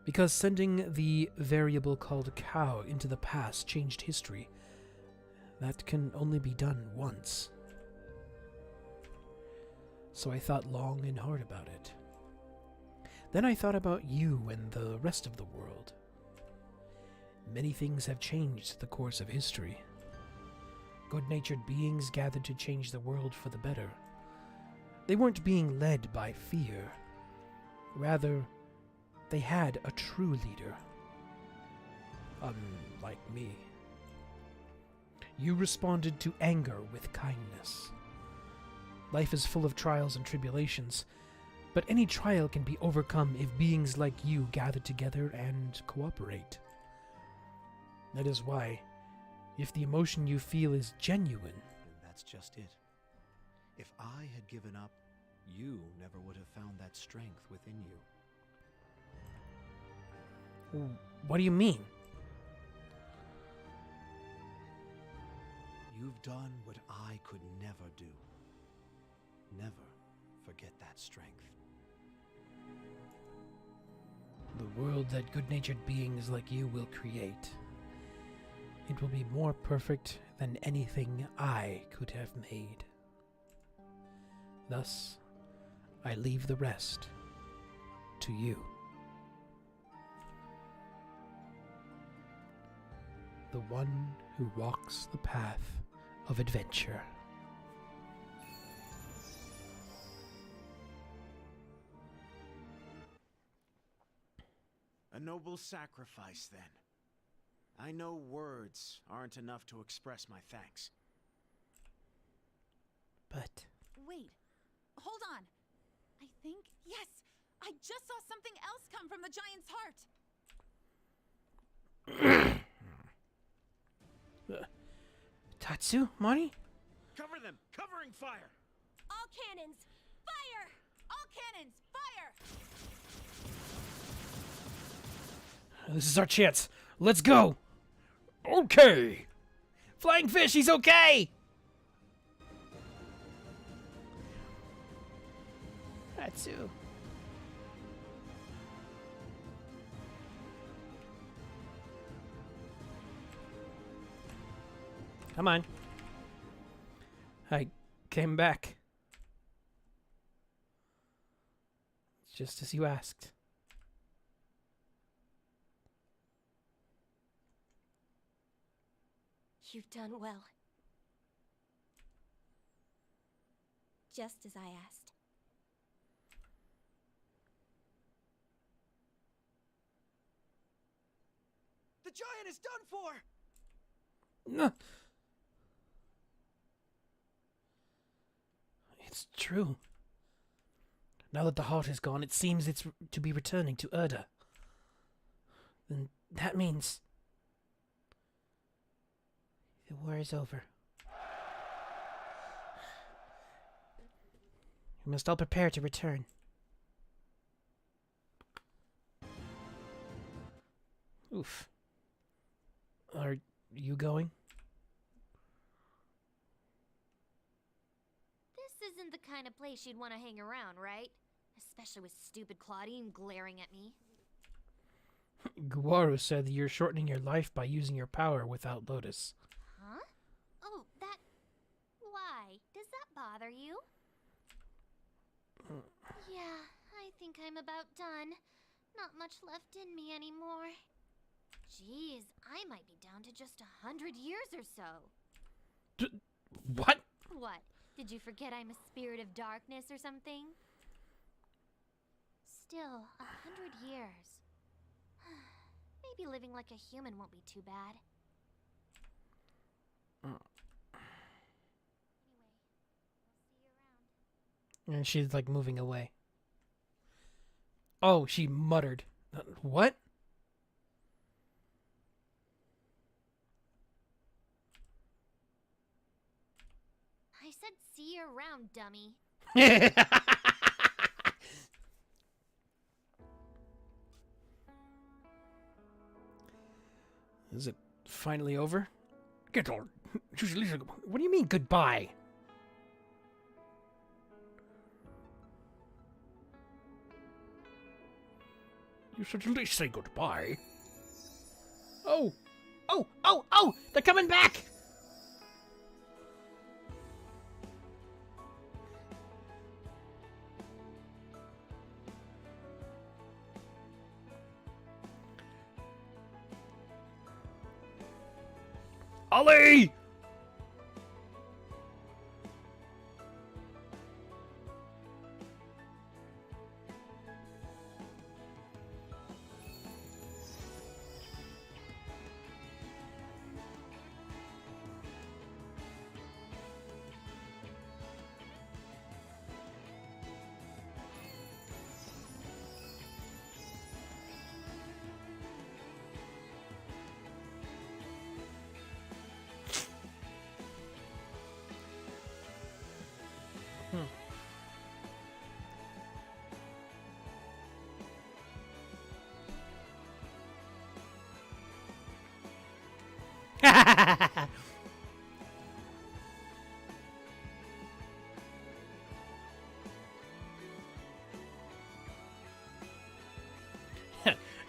Because sending the variable called Cow into the past changed history, that can only be done once. So I thought long and hard about it. Then I thought about you and the rest of the world. Many things have changed the course of history. Good-natured beings gathered to change the world for the better. They weren't being led by fear. Rather, they had a true leader. Unlike me. You responded to anger with kindness. Life is full of trials and tribulations, but any trial can be overcome if beings like you gather together and cooperate. That is why, if the emotion you feel is genuine... And that's just it. If I had given up, you never would have found that strength within you. What do you mean? You've done what I could never do. Never forget that strength. The world that good-natured beings like you will create. It will be more perfect than anything I could have made. Thus, I leave the rest to you. The one who walks the path of adventure. A noble sacrifice, then. I know words aren't enough to express my thanks. But... Wait. Hold on. I think... Yeah, I just saw something else come from the giant's heart. Tatsu? Mani? Cover them! Covering fire! All cannons, fire! All cannons, fire! This is our chance. Let's go! Okay! Flying fish, he's okay! Tatsu. Come on. I came back. Just as you asked. You've done well. Just as I asked. The giant is done for! No. It's true. Now that the heart is gone, it seems it's to be returning to Erda. Then that means the war is over. We must all prepare to return. Oof. Are you going? This isn't the kind of place you'd want to hang around, right? Especially with stupid Claudine glaring at me. Guaru said that you're shortening your life by using your power without Lotus. Huh? Oh, that... Why? Does that bother you? Yeah, I think I'm about done. Not much left in me anymore. Jeez, I might be down to just 100 years or so. What? What? Did you forget I'm a spirit of darkness or something? Still, 100 years. Maybe living like a human won't be too bad. Anyway, I'll see you around. And she's like moving away. Oh, she muttered. What? I said see you around, dummy. Is it finally over? Get on. What do you mean goodbye? You should at least say goodbye. Oh! Oh! Oh! Oh! They're coming back! Ali!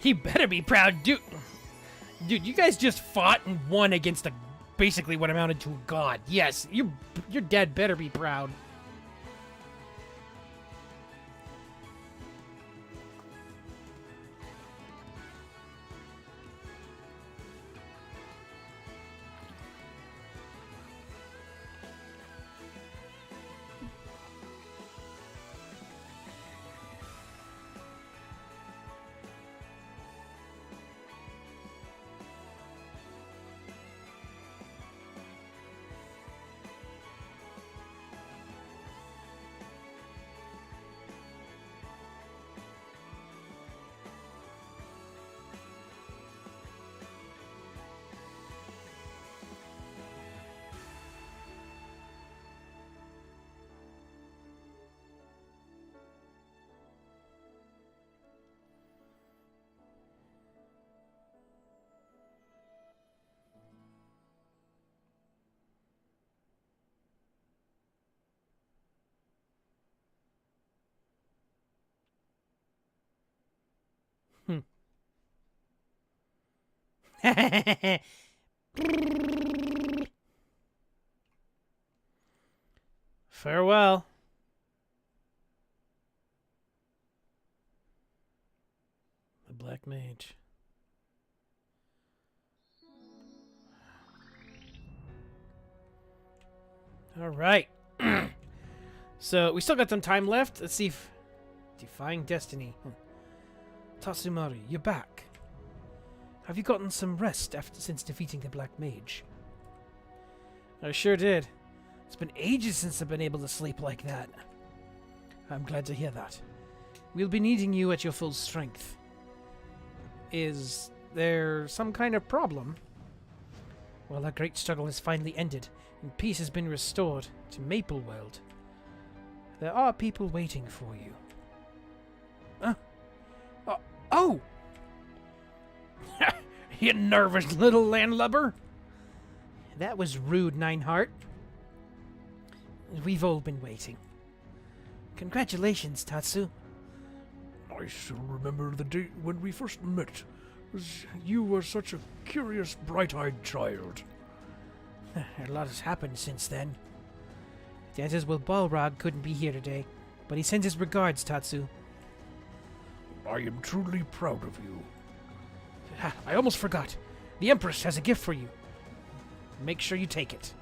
He better be proud, dude. Dude, you guys just fought and won against basically what amounted to a god. Yes, your dad better be proud. Farewell. The Black Mage. All right. So we still got some time left. Let's see if Defying Destiny. Tatsumari, you're back. Have you gotten some rest since defeating the Black Mage? I sure did. It's been ages since I've been able to sleep like that. I'm glad to hear that. We'll be needing you at your full strength. Is there some kind of problem? Well, our great struggle has finally ended, and peace has been restored to Maple World. There are people waiting for you. Oh! You nervous little landlubber! That was rude, Nineheart. We've all been waiting. Congratulations, Tatsu. I still remember the day when we first met. You were such a curious, bright-eyed child. A lot has happened since then. Dances Will Balrog couldn't be here today, but he sends his regards, Tatsu. I am truly proud of you. I almost forgot. The Empress has a gift for you. Make sure you take it.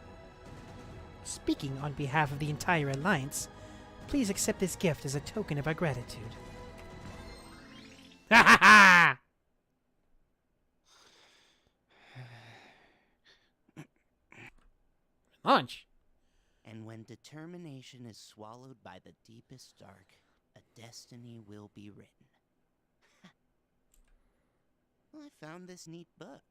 Speaking on behalf of the entire Alliance, please accept this gift as a token of our gratitude. Ha ha ha! Launch. And when determination is swallowed by the deepest dark, a destiny will be written. I found this neat book.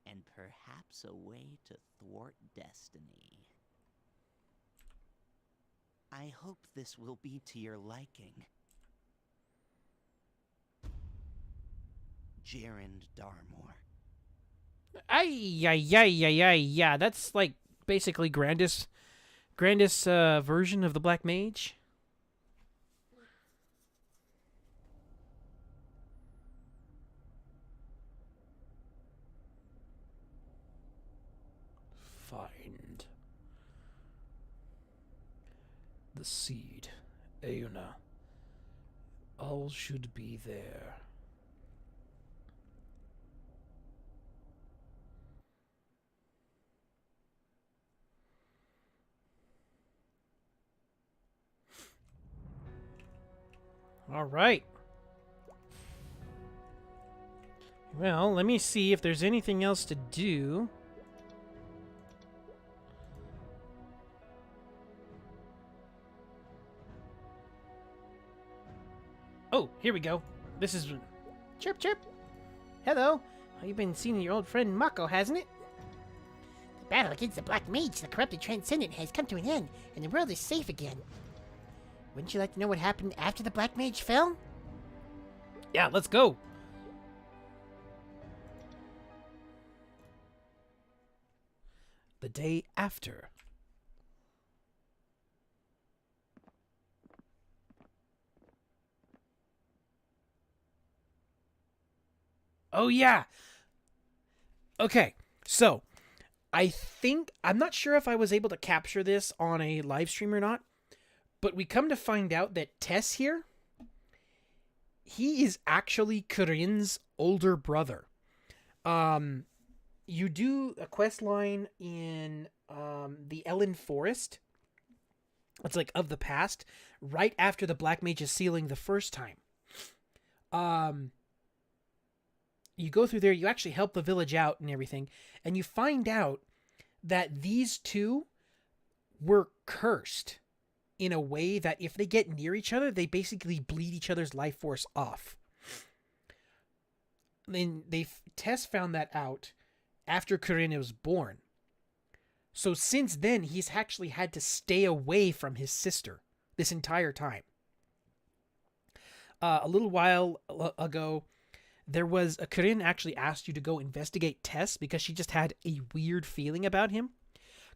And perhaps a way to thwart destiny. I hope this will be to your liking. Gerund Darmore. Yeah. That's like basically Grandis version of the Black Mage. Find the seed, Auna. All should be there. All right. Well, let me see if there's anything else to do. Oh, here we go. This is... Chirp, chirp. Hello. You've been seeing your old friend Mako, hasn't it? The battle against the Black Mage, the corrupted Transcendent, has come to an end, and the world is safe again. Wouldn't you like to know what happened after the Black Mage fell? Yeah, let's go. The day after. Oh, yeah. Okay, so I'm not sure if I was able to capture this on a live stream or not, but we come to find out that Tess here, he is actually Corinne's older brother. You do a quest line in the Ellen Forest. It's like of the past, right after the Black Mage's sealing the first time. You go through there, you actually help the village out and everything, and you find out that these two were cursed in a way that if they get near each other, they basically bleed each other's life force off. Then Tess found that out after Corinne was born. So since then, he's actually had to stay away from his sister this entire time. A little while ago, Corinne actually asked you to go investigate Tess because she just had a weird feeling about him.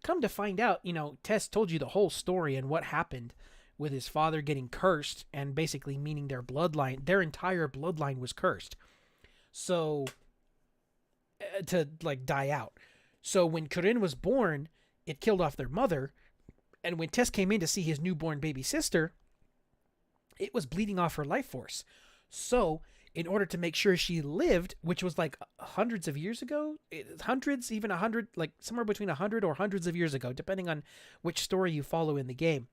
Come to find out, Tess told you the whole story and what happened with his father getting cursed, and basically meaning their bloodline, their entire bloodline was cursed. So, to like die out. So when Corinne was born, it killed off their mother. And when Tess came in to see his newborn baby sister, it was bleeding off her life force. So, in order to make sure she lived, which was like hundreds of years ago, hundreds, even 100, like somewhere between 100 or hundreds of years ago, depending on which story you follow in the game.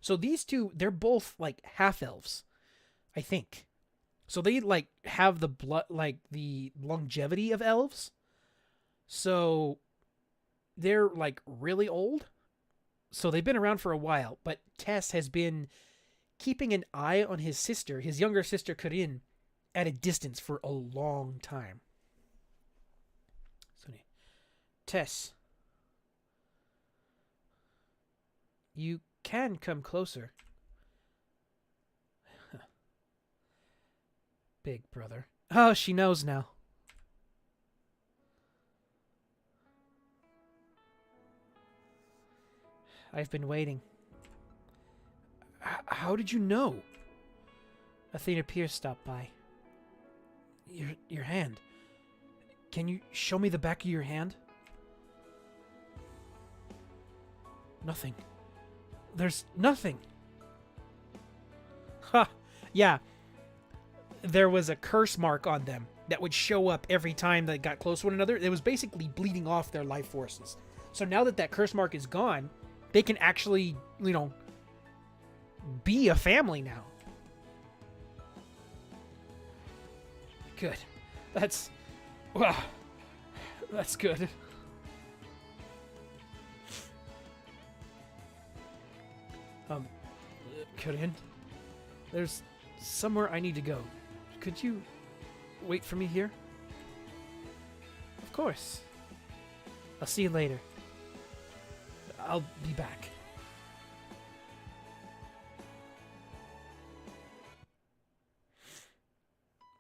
So these two, they're both like half-elves, I think. So they like have the blood, like the longevity of elves. So they're like really old. So they've been around for a while, but Tess has been keeping an eye on his sister, his younger sister Corinne, at a distance for a long time. So, Tess, you can come closer. Big brother. Oh, she knows now. I've been waiting. How did you know? Athena Pierce stopped by. Your hand. Can you show me the back of your hand? Nothing. There's nothing. Ha! Yeah. There was a curse mark on them that would show up every time they got close to one another. It was basically bleeding off their life forces. So now that that curse mark is gone, they can actually, you know, be a family now. Good. That's good. Corinne, there's somewhere I need to go. Could you wait for me here? Of course. I'll see you later. I'll be back.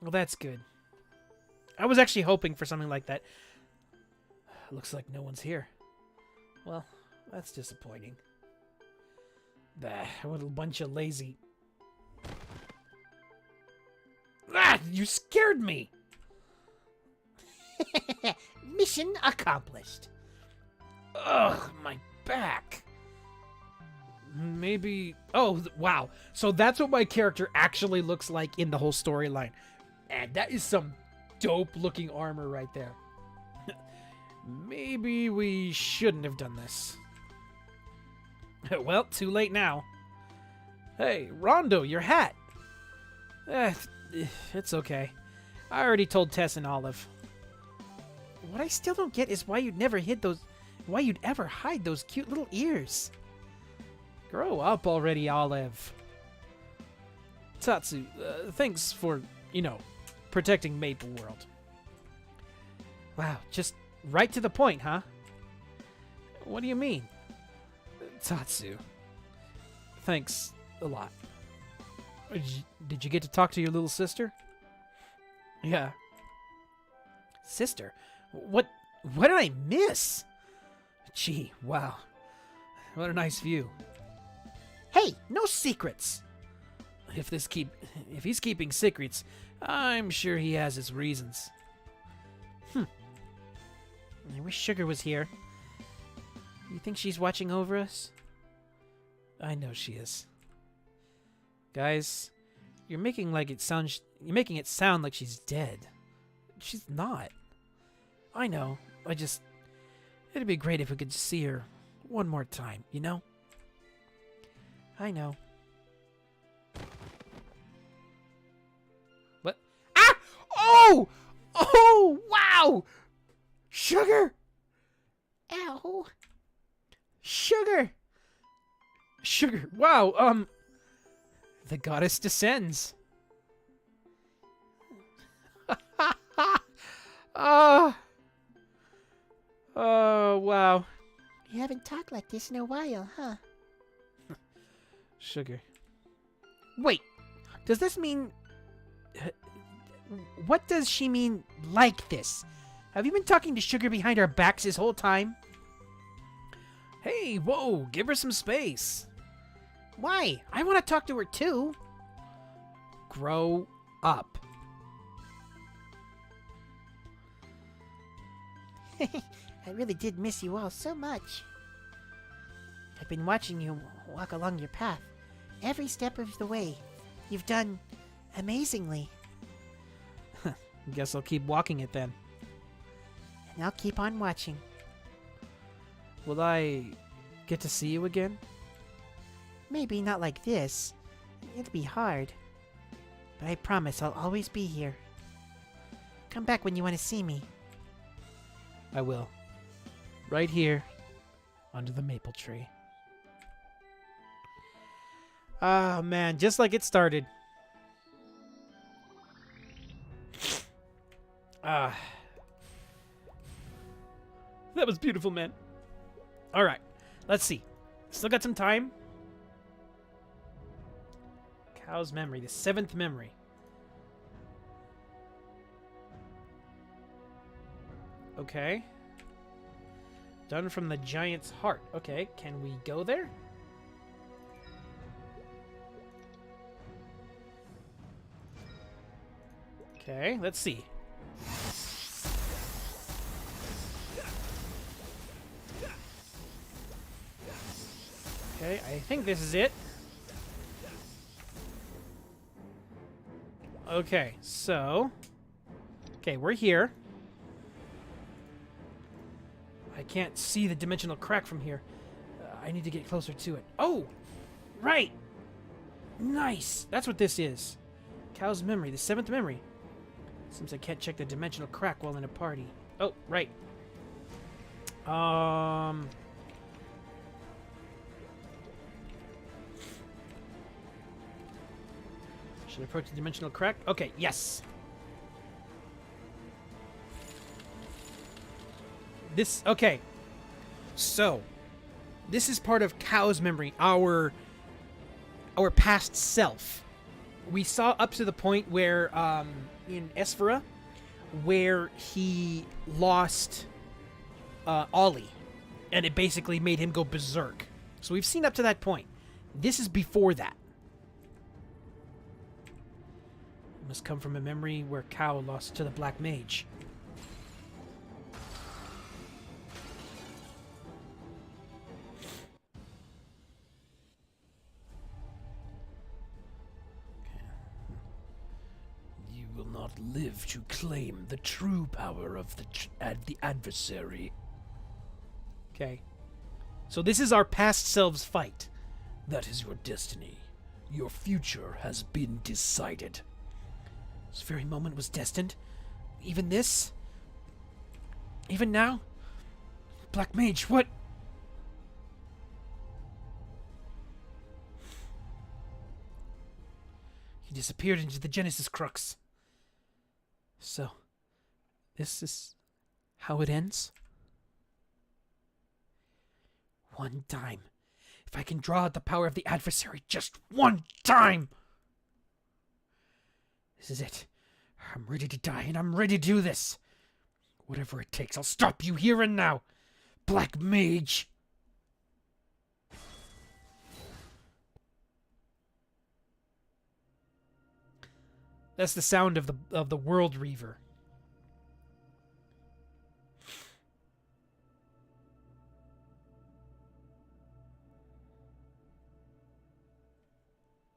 Well, that's good. I was actually hoping for something like that. Looks like no one's here. Well, that's disappointing. Bah, what a bunch of lazy... Ah, you scared me! Mission accomplished. Ugh, my back. Maybe... Oh, wow. So that's what my character actually looks like in the whole storyline. And that is some dope-looking armor right there. Maybe we shouldn't have done this. Well, too late now. Hey, Rondo, your hat. It's okay. I already told Tess and Olive. What I still don't get is why you'd never hid those... Why you'd ever hide those cute little ears. Grow up already, Olive. Tatsu, thanks for, you know, protecting Maple World. Wow, just right to the point, huh? What do you mean? Tatsu, thanks a lot. Did you get to talk to your little sister? Yeah. Sister? What did I miss? Gee, wow. What a nice view. Hey, no secrets. If he's keeping secrets, I'm sure he has his reasons. I wish Sugar was here. You think she's watching over us? I know she is. Guys, you're making it sound like she's dead. She's not. I know. It'd be great if we could just see her one more time, you know? I know. What? Ah! Oh! Oh, wow! Sugar! Ow. Sugar! Sugar, wow, the goddess descends. Oh, wow. You haven't talked like this in a while, huh? Sugar. Wait, does this mean... What does she mean, like this? Have you been talking to Sugar behind our backs this whole time? Hey, whoa, give her some space. Why? I want to talk to her too. Grow up. I really did miss you all so much. I've been watching you walk along your path. Every step of the way, you've done amazingly. Guess I'll keep walking it then. And I'll keep on watching. Will I get to see you again? Maybe not like this. It'll be hard. But I promise I'll always be here. Come back when you want to see me. I will. Right here, under the maple tree. Ah, man, just like it started. Ah. That was beautiful, man. All right, let's see. Still got some time. Cow's memory, the 7th memory. Okay. Done from the giant's heart. Okay, can we go there? Okay, let's see. Okay, I think this is it. Okay, so... Okay, we're here. I can't see the dimensional crack from here. I need to get closer to it. Oh! Right! Nice! That's what this is. Cow's memory, the 7th memory. Seems I can't check the dimensional crack while in a party. Oh, right. Should I approach the dimensional crack? Okay, yes. Okay. So, this is part of Cow's memory, our past self. We saw up to the point where, in Esfera, where he lost Ollie, and it basically made him go berserk. So we've seen up to that point. This is before that. It must come from a memory where Cow lost to the Black Mage. You will not live to claim the true power of the adversary. Okay. So this is our past selves fight. That is your destiny. Your future has been decided. This very moment was destined. Even this? Even now? Black Mage, what? He disappeared into the Genesis Crux. So, this is how it ends? One time. If I can draw out the power of the adversary just one time! This is it. I'm ready to die, and I'm ready to do this. Whatever it takes, I'll stop you here and now. Black Mage. That's the sound of the World Reaver.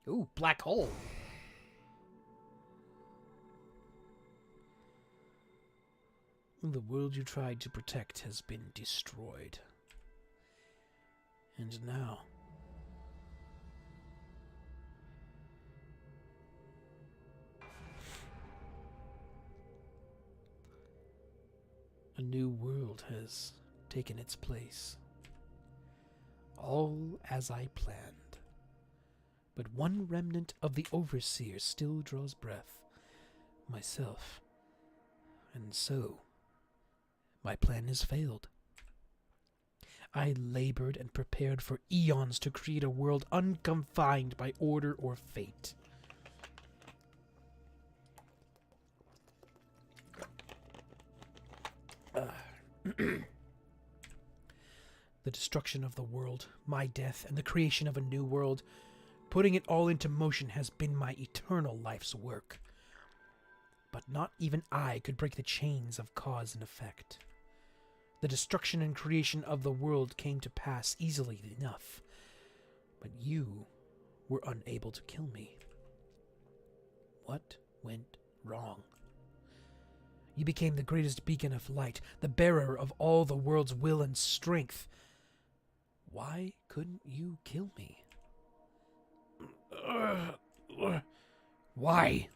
Ooh, black hole. The world you tried to protect has been destroyed. And now... a new world has taken its place. All as I planned. But one remnant of the Overseer still draws breath. Myself. And so, my plan has failed. I labored and prepared for eons to create a world unconfined by order or fate. The destruction of the world, my death, and the creation of a new world, putting it all into motion has been my eternal life's work. But not even I could break the chains of cause and effect. The destruction and creation of the world came to pass easily enough, but you were unable to kill me. What went wrong? You became the greatest beacon of light, the bearer of all the world's will and strength. Why couldn't you kill me? Why?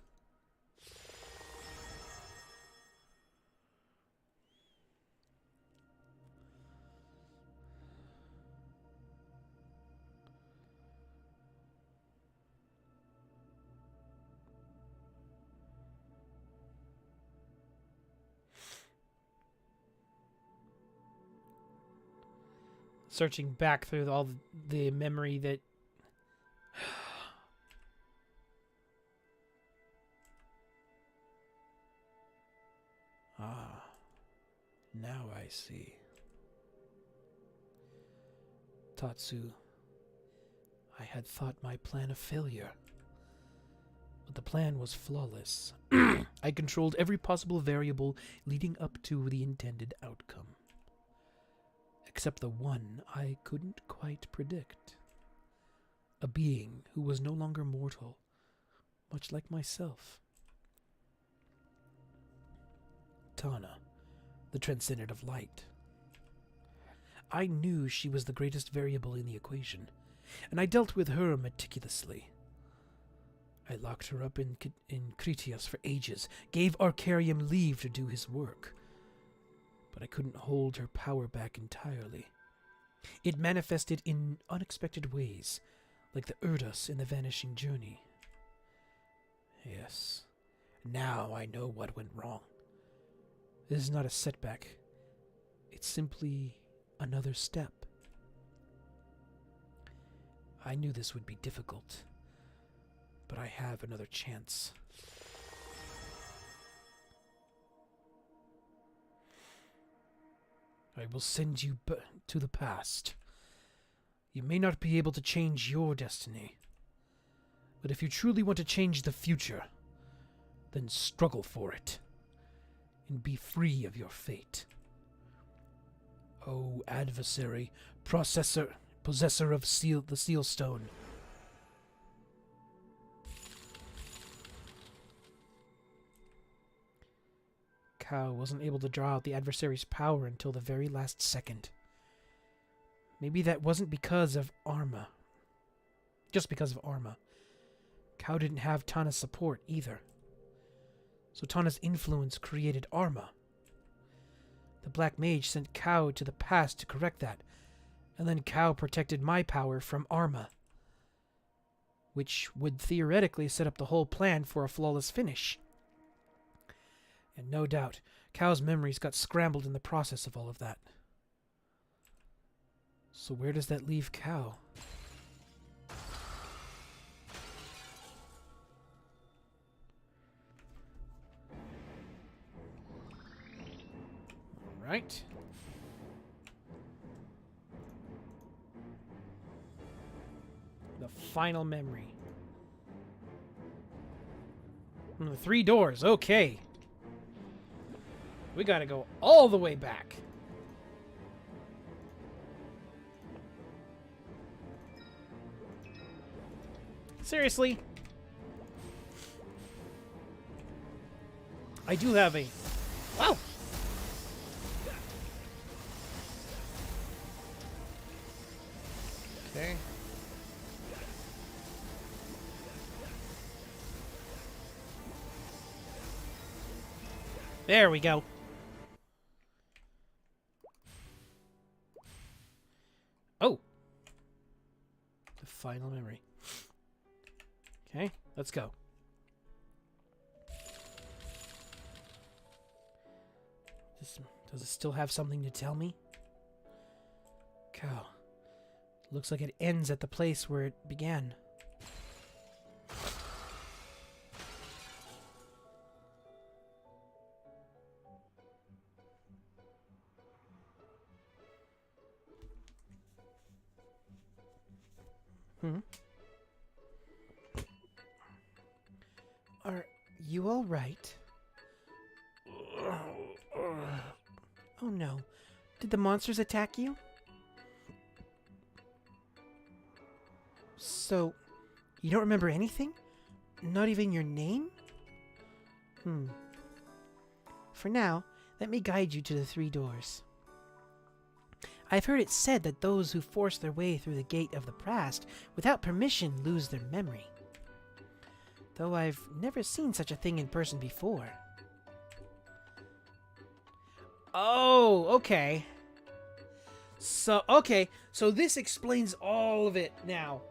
Searching back through all the memory that... Ah, now I see. Tatsu, I had thought my plan a failure. But the plan was flawless. I controlled every possible variable leading up to the intended outcome. Except the one I couldn't quite predict. A being who was no longer mortal, much like myself. Tana, the transcendent of light. I knew she was the greatest variable in the equation, and I dealt with her meticulously. I locked her up in Critias for ages, gave Arcarium leave to do his work. But I couldn't hold her power back entirely. It manifested in unexpected ways, like the Urdus in the Vanishing Journey. Yes, now I know what went wrong. This is not a setback. It's simply another step. I knew this would be difficult, but I have another chance. I will send you to the past. You may not be able to change your destiny, but if you truly want to change the future, then struggle for it, and be free of your fate. O adversary, possessor of the Seal Stone. Kao wasn't able to draw out the adversary's power until the very last second. Maybe that wasn't because of Arma. Just because of Arma. Kao didn't have Tana's support either. So Tana's influence created Arma. The Black Mage sent Kao to the past to correct that, and then Kao protected my power from Arma, which would theoretically set up the whole plan for a flawless finish. And no doubt, Kao's memories got scrambled in the process of all of that. So where does that leave Kao? Alright. The final memory. The 3 doors, okay. We gotta go all the way back. Seriously? I do have a... Wow! Okay. There we go. Oh! The final memory. Okay, let's go. Does it still have something to tell me? Cow. Looks like it ends at the place where it began. Are you all right? Oh no. Did the monsters attack you? So, you don't remember anything? Not even your name? For now, let me guide you to the 3 doors. I've heard it said that those who force their way through the gate of the past without permission lose their memory. Though I've never seen such a thing in person before. Oh, okay. So this explains all of it now.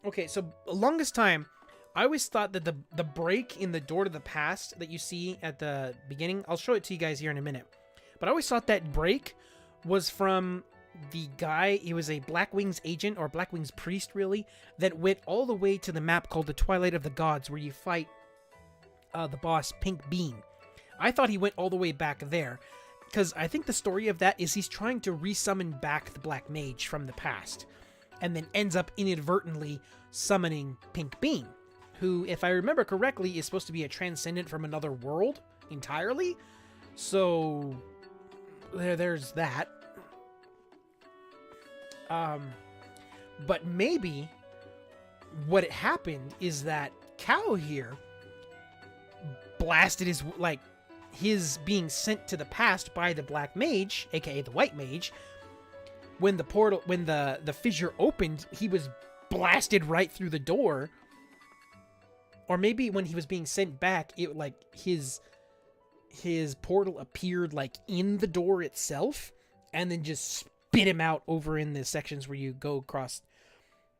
Okay, so the longest time, I always thought that the break in the door to the past that you see at the beginning, I'll show it to you guys here in a minute, but I always thought that break was from the guy, he was a Black Wings agent, or Black Wings priest, really, that went all the way to the map called the Twilight of the Gods, where you fight the boss, Pink Bean. I thought he went all the way back there, because I think the story of that is he's trying to resummon back the Black Mage from the past, and then ends up inadvertently summoning Pink Bean, who, if I remember correctly, is supposed to be a transcendent from another world entirely. So there's that. But maybe what happened is that Cow here blasted his being sent to the past by the Black Mage, aka the White Mage. When the fissure opened, he was blasted right through the door. Or maybe when he was being sent back, it his portal appeared in the door itself, and then just spit him out over in the sections where you go across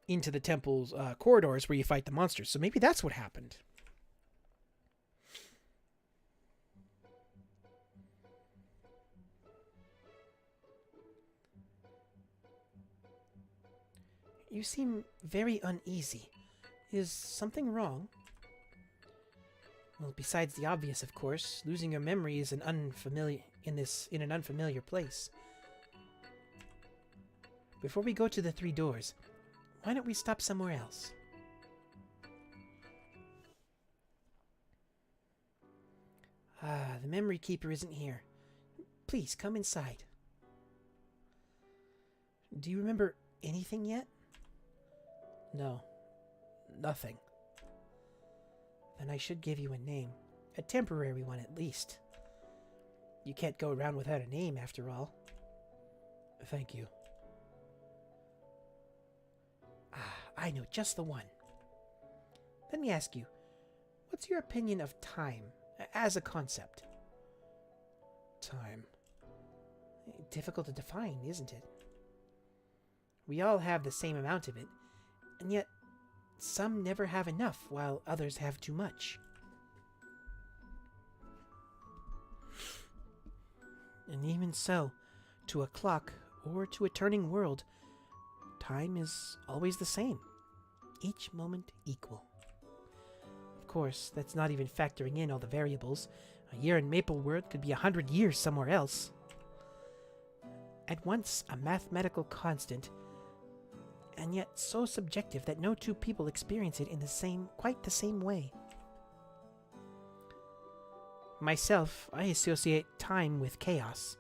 into the temple's corridors where you fight the monsters. So maybe that's what happened. You seem very uneasy. Is something wrong? Well, besides the obvious, of course, losing your memory is in an unfamiliar place. Before we go to the 3 doors, why don't we stop somewhere else? The memory keeper isn't here. Please, come inside. Do you remember anything yet? No. Nothing. Then I should give you a name. A temporary one, at least. You can't go around without a name, after all. Thank you. I know just the one. Let me ask you, what's your opinion of time as a concept? Time. Difficult to define, isn't it? We all have the same amount of it, and yet some never have enough, while others have too much. And even so, to a clock, or to a turning world, time is always the same, each moment equal. Of course, that's not even factoring in all the variables. A year in Mapleworld could be 100 years somewhere else. At once a mathematical constant, and yet so subjective that no 2 people experience it in quite the same way. Myself, I associate time with chaos.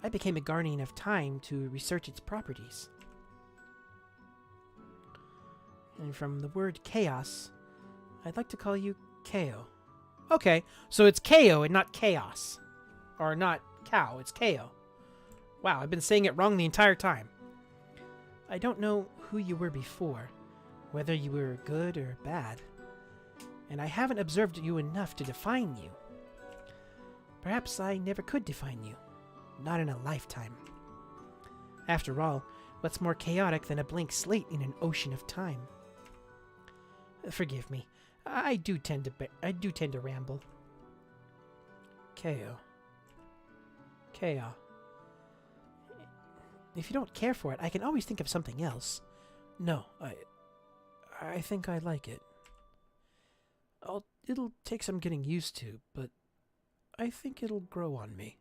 I became a guardian of time to research its properties. And from the word chaos, I'd like to call you Ko. Okay, so it's KO and not chaos. Or not cow, it's KO. Wow, I've been saying it wrong the entire time. I don't know who you were before, whether you were good or bad, and I haven't observed you enough to define you. Perhaps I never could define you, not in a lifetime. After all, what's more chaotic than a blank slate in an ocean of time? Forgive me, I do tend to ramble. Ko. If you don't care for it, I can always think of something else. No, I think I like it. It'll take some getting used to, but I think it'll grow on me.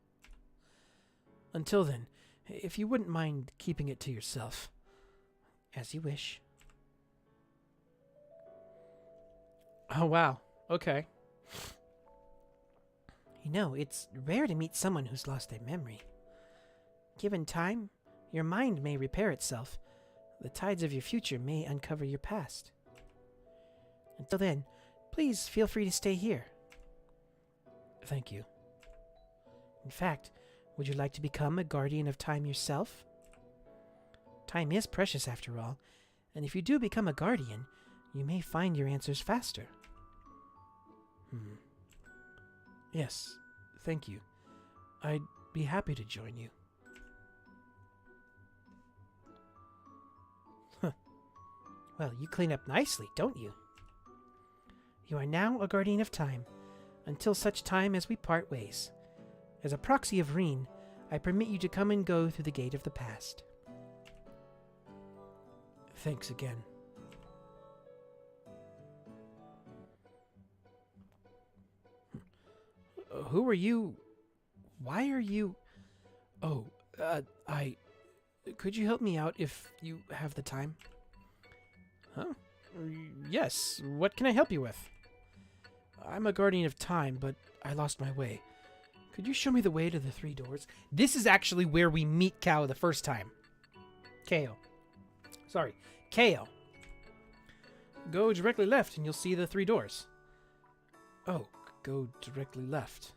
Until then, if you wouldn't mind keeping it to yourself. As you wish. Oh, wow. Okay. You know, it's rare to meet someone who's lost their memory. Given time, your mind may repair itself. The tides of your future may uncover your past. Until then, please feel free to stay here. Thank you. In fact, would you like to become a guardian of time yourself? Time is precious after all, and if you do become a guardian, you may find your answers faster. Yes, thank you. I'd be happy to join you. Well, you clean up nicely, don't you? You are now a guardian of time, until such time as we part ways. As a proxy of Reen, I permit you to come and go through the gate of the past. Thanks again. Who are you? Why are you? Oh, could you help me out if you have the time? Huh? Yes. What can I help you with? I'm a guardian of time, but I lost my way. Could you show me the way to the 3 doors? This is actually where we meet Kao the first time. Kao. Sorry. Kao. Go directly left and you'll see the 3 doors. Oh, go directly left.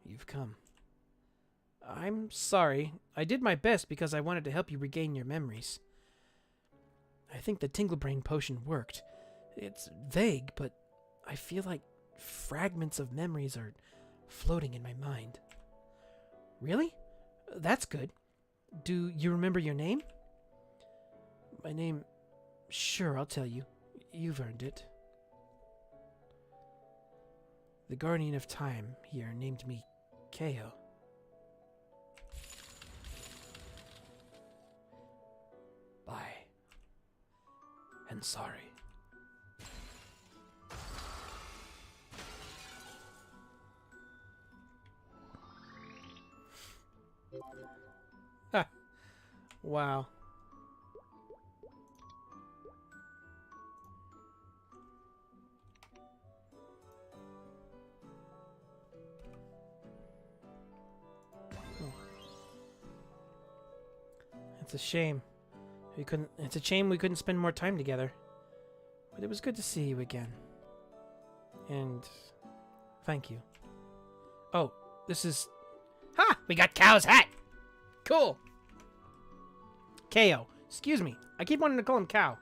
You've come. I'm sorry. I did my best because I wanted to help you regain your memories. I think the Tingle Brain potion worked. It's vague, but I feel like fragments of memories are floating in my mind. Really? That's good. Do you remember your name? My name... Sure, I'll tell you. You've earned it. The Guardian of Time here named me Kao. Bye. And sorry. Ha! Wow. It's a shame. It's a shame we couldn't spend more time together. But it was good to see you again. And thank you. Oh, this is... Ha! We got Kao's hat! Cool! Kao. Excuse me. I keep wanting to call him Kao.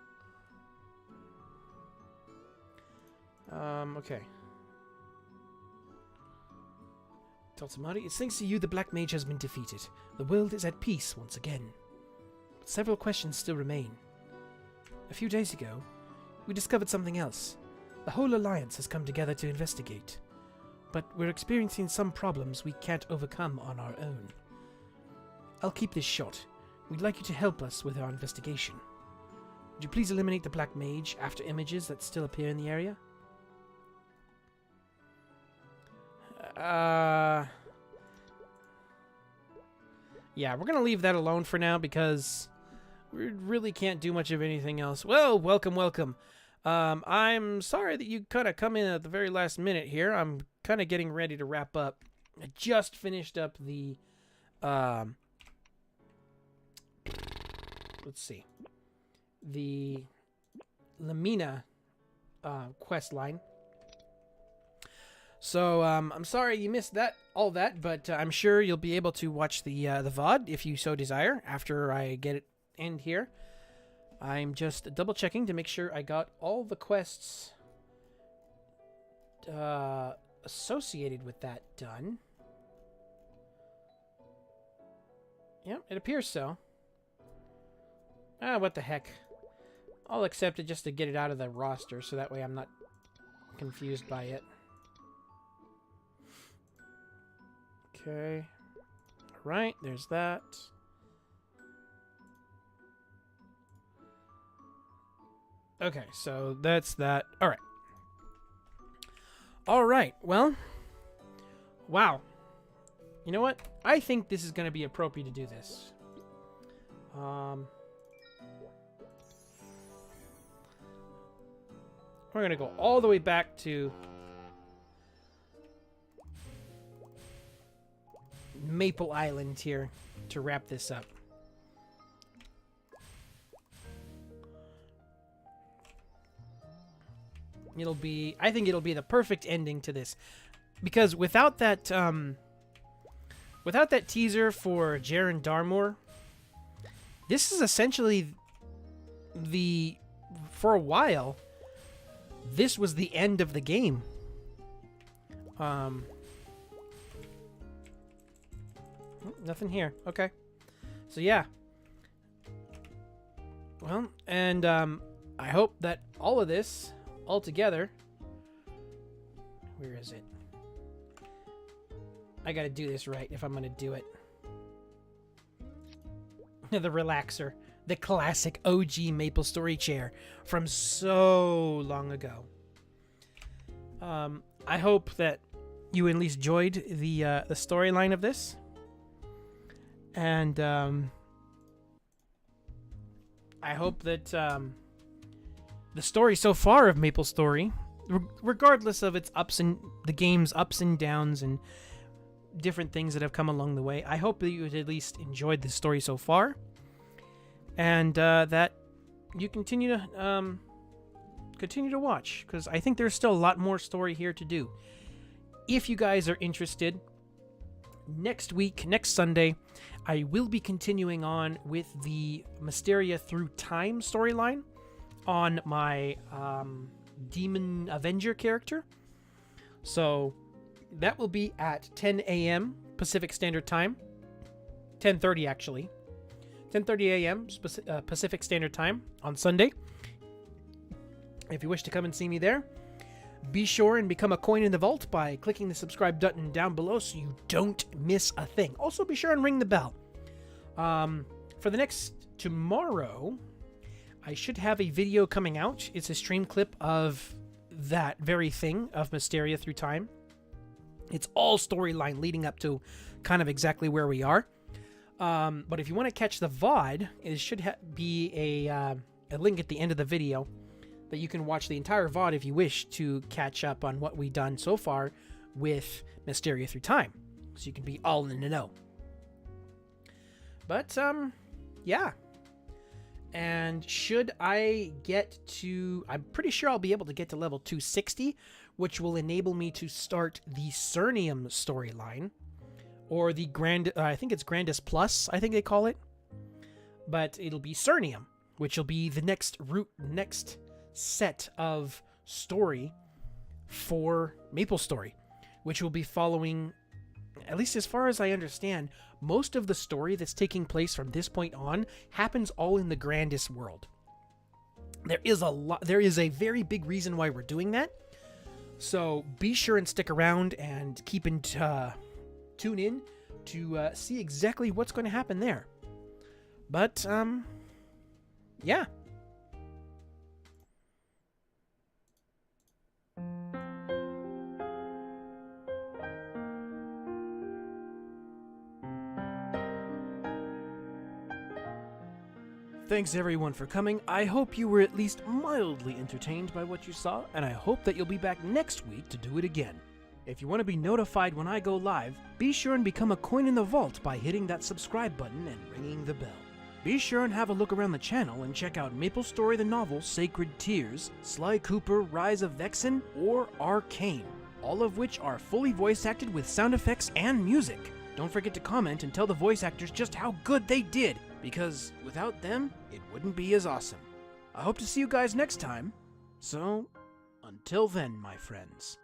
Okay. Totsamari, it's thanks to you the Black Mage has been defeated. The world is at peace once again. But several questions still remain. A few days ago, we discovered something else. The whole Alliance has come together to investigate. But we're experiencing some problems we can't overcome on our own. I'll keep this short. We'd like you to help us with our investigation. Would you please eliminate the Black Mage after images that still appear in the area? Yeah, we're gonna leave that alone for now because we really can't do much of anything else. Well, welcome. I'm sorry that you kind of come in at the very last minute here. I'm kind of getting ready to wrap up. I just finished up the, let's see, the Limina quest line. So I'm sorry you missed all that, but I'm sure you'll be able to watch the VOD if you so desire after I get it end here. I'm just double checking to make sure I got all the quests associated with that done. Yep, it appears so. What the heck. I'll accept it just to get it out of the roster so that way I'm not confused by it. Okay. Alright, there's that. Okay, so that's that. Alright. Alright, well. Wow. You know what? I think this is going to be appropriate to do this. We're going to go all the way back to Maple Island here to wrap this up. I think it'll be the perfect ending to this, because without that teaser for Jaren Darmor, this is essentially for a while, this was the end of the game. Nothing here. Okay. So yeah. Well, and I hope that all of this all together. Where is it? I gotta do this right if I'm gonna do it. The relaxer. The classic OG Maplestory chair from so long ago. I hope that you at least enjoyed the storyline of this. And I hope that the story so far of Maplestory, regardless of the game's ups and downs and different things that have come along the way, I hope that you at least enjoyed the story so far, and that you continue to watch, because I think there's still a lot more story here to do. If you guys are interested, next Sunday, I will be continuing on with the Mysteria Through Time storyline on my Demon Avenger character. So that will be at 10 a.m. Pacific Standard Time. 10:30 actually. 10:30 a.m. Pacific Standard Time on Sunday. If you wish to come and see me there, be sure and become a coin in the vault by clicking the subscribe button down below so you don't miss a thing. Also, be sure and ring the bell. For the next tomorrow, I should have a video coming out. It's a stream clip of that very thing, of Mysteria Through Time. It's all storyline leading up to kind of exactly where we are. But if you want to catch the VOD, it should be a link at the end of the video that you can watch the entire VOD if you wish to catch up on what we've done so far with Mysteria Through Time. So you can be all in the know. But, yeah. And should I get to... I'm pretty sure I'll be able to get to level 260, which will enable me to start the Cernium storyline. Or the I think it's Grandis Plus, I think they call it. But it'll be Cernium, which will be the next set of story for Maplestory, which will be following, at least as far as I understand, most of the story that's taking place from this point on happens all in the Grandis world. There is a very big reason why we're doing that. So be sure and stick around and tune in to see exactly what's going to happen there. But, yeah. Thanks everyone for coming. I hope you were at least mildly entertained by what you saw, and I hope that you'll be back next week to do it again. If you want to be notified when I go live, be sure and become a coin in the vault by hitting that subscribe button and ringing the bell. Be sure and have a look around the channel and check out Maplestory the Novel, Sacred Tears, Sly Cooper, Rise of Vexen, or Arcane, all of which are fully voice acted with sound effects and music. Don't forget to comment and tell the voice actors just how good they did, because without them, it wouldn't be as awesome. I hope to see you guys next time, so until then, my friends.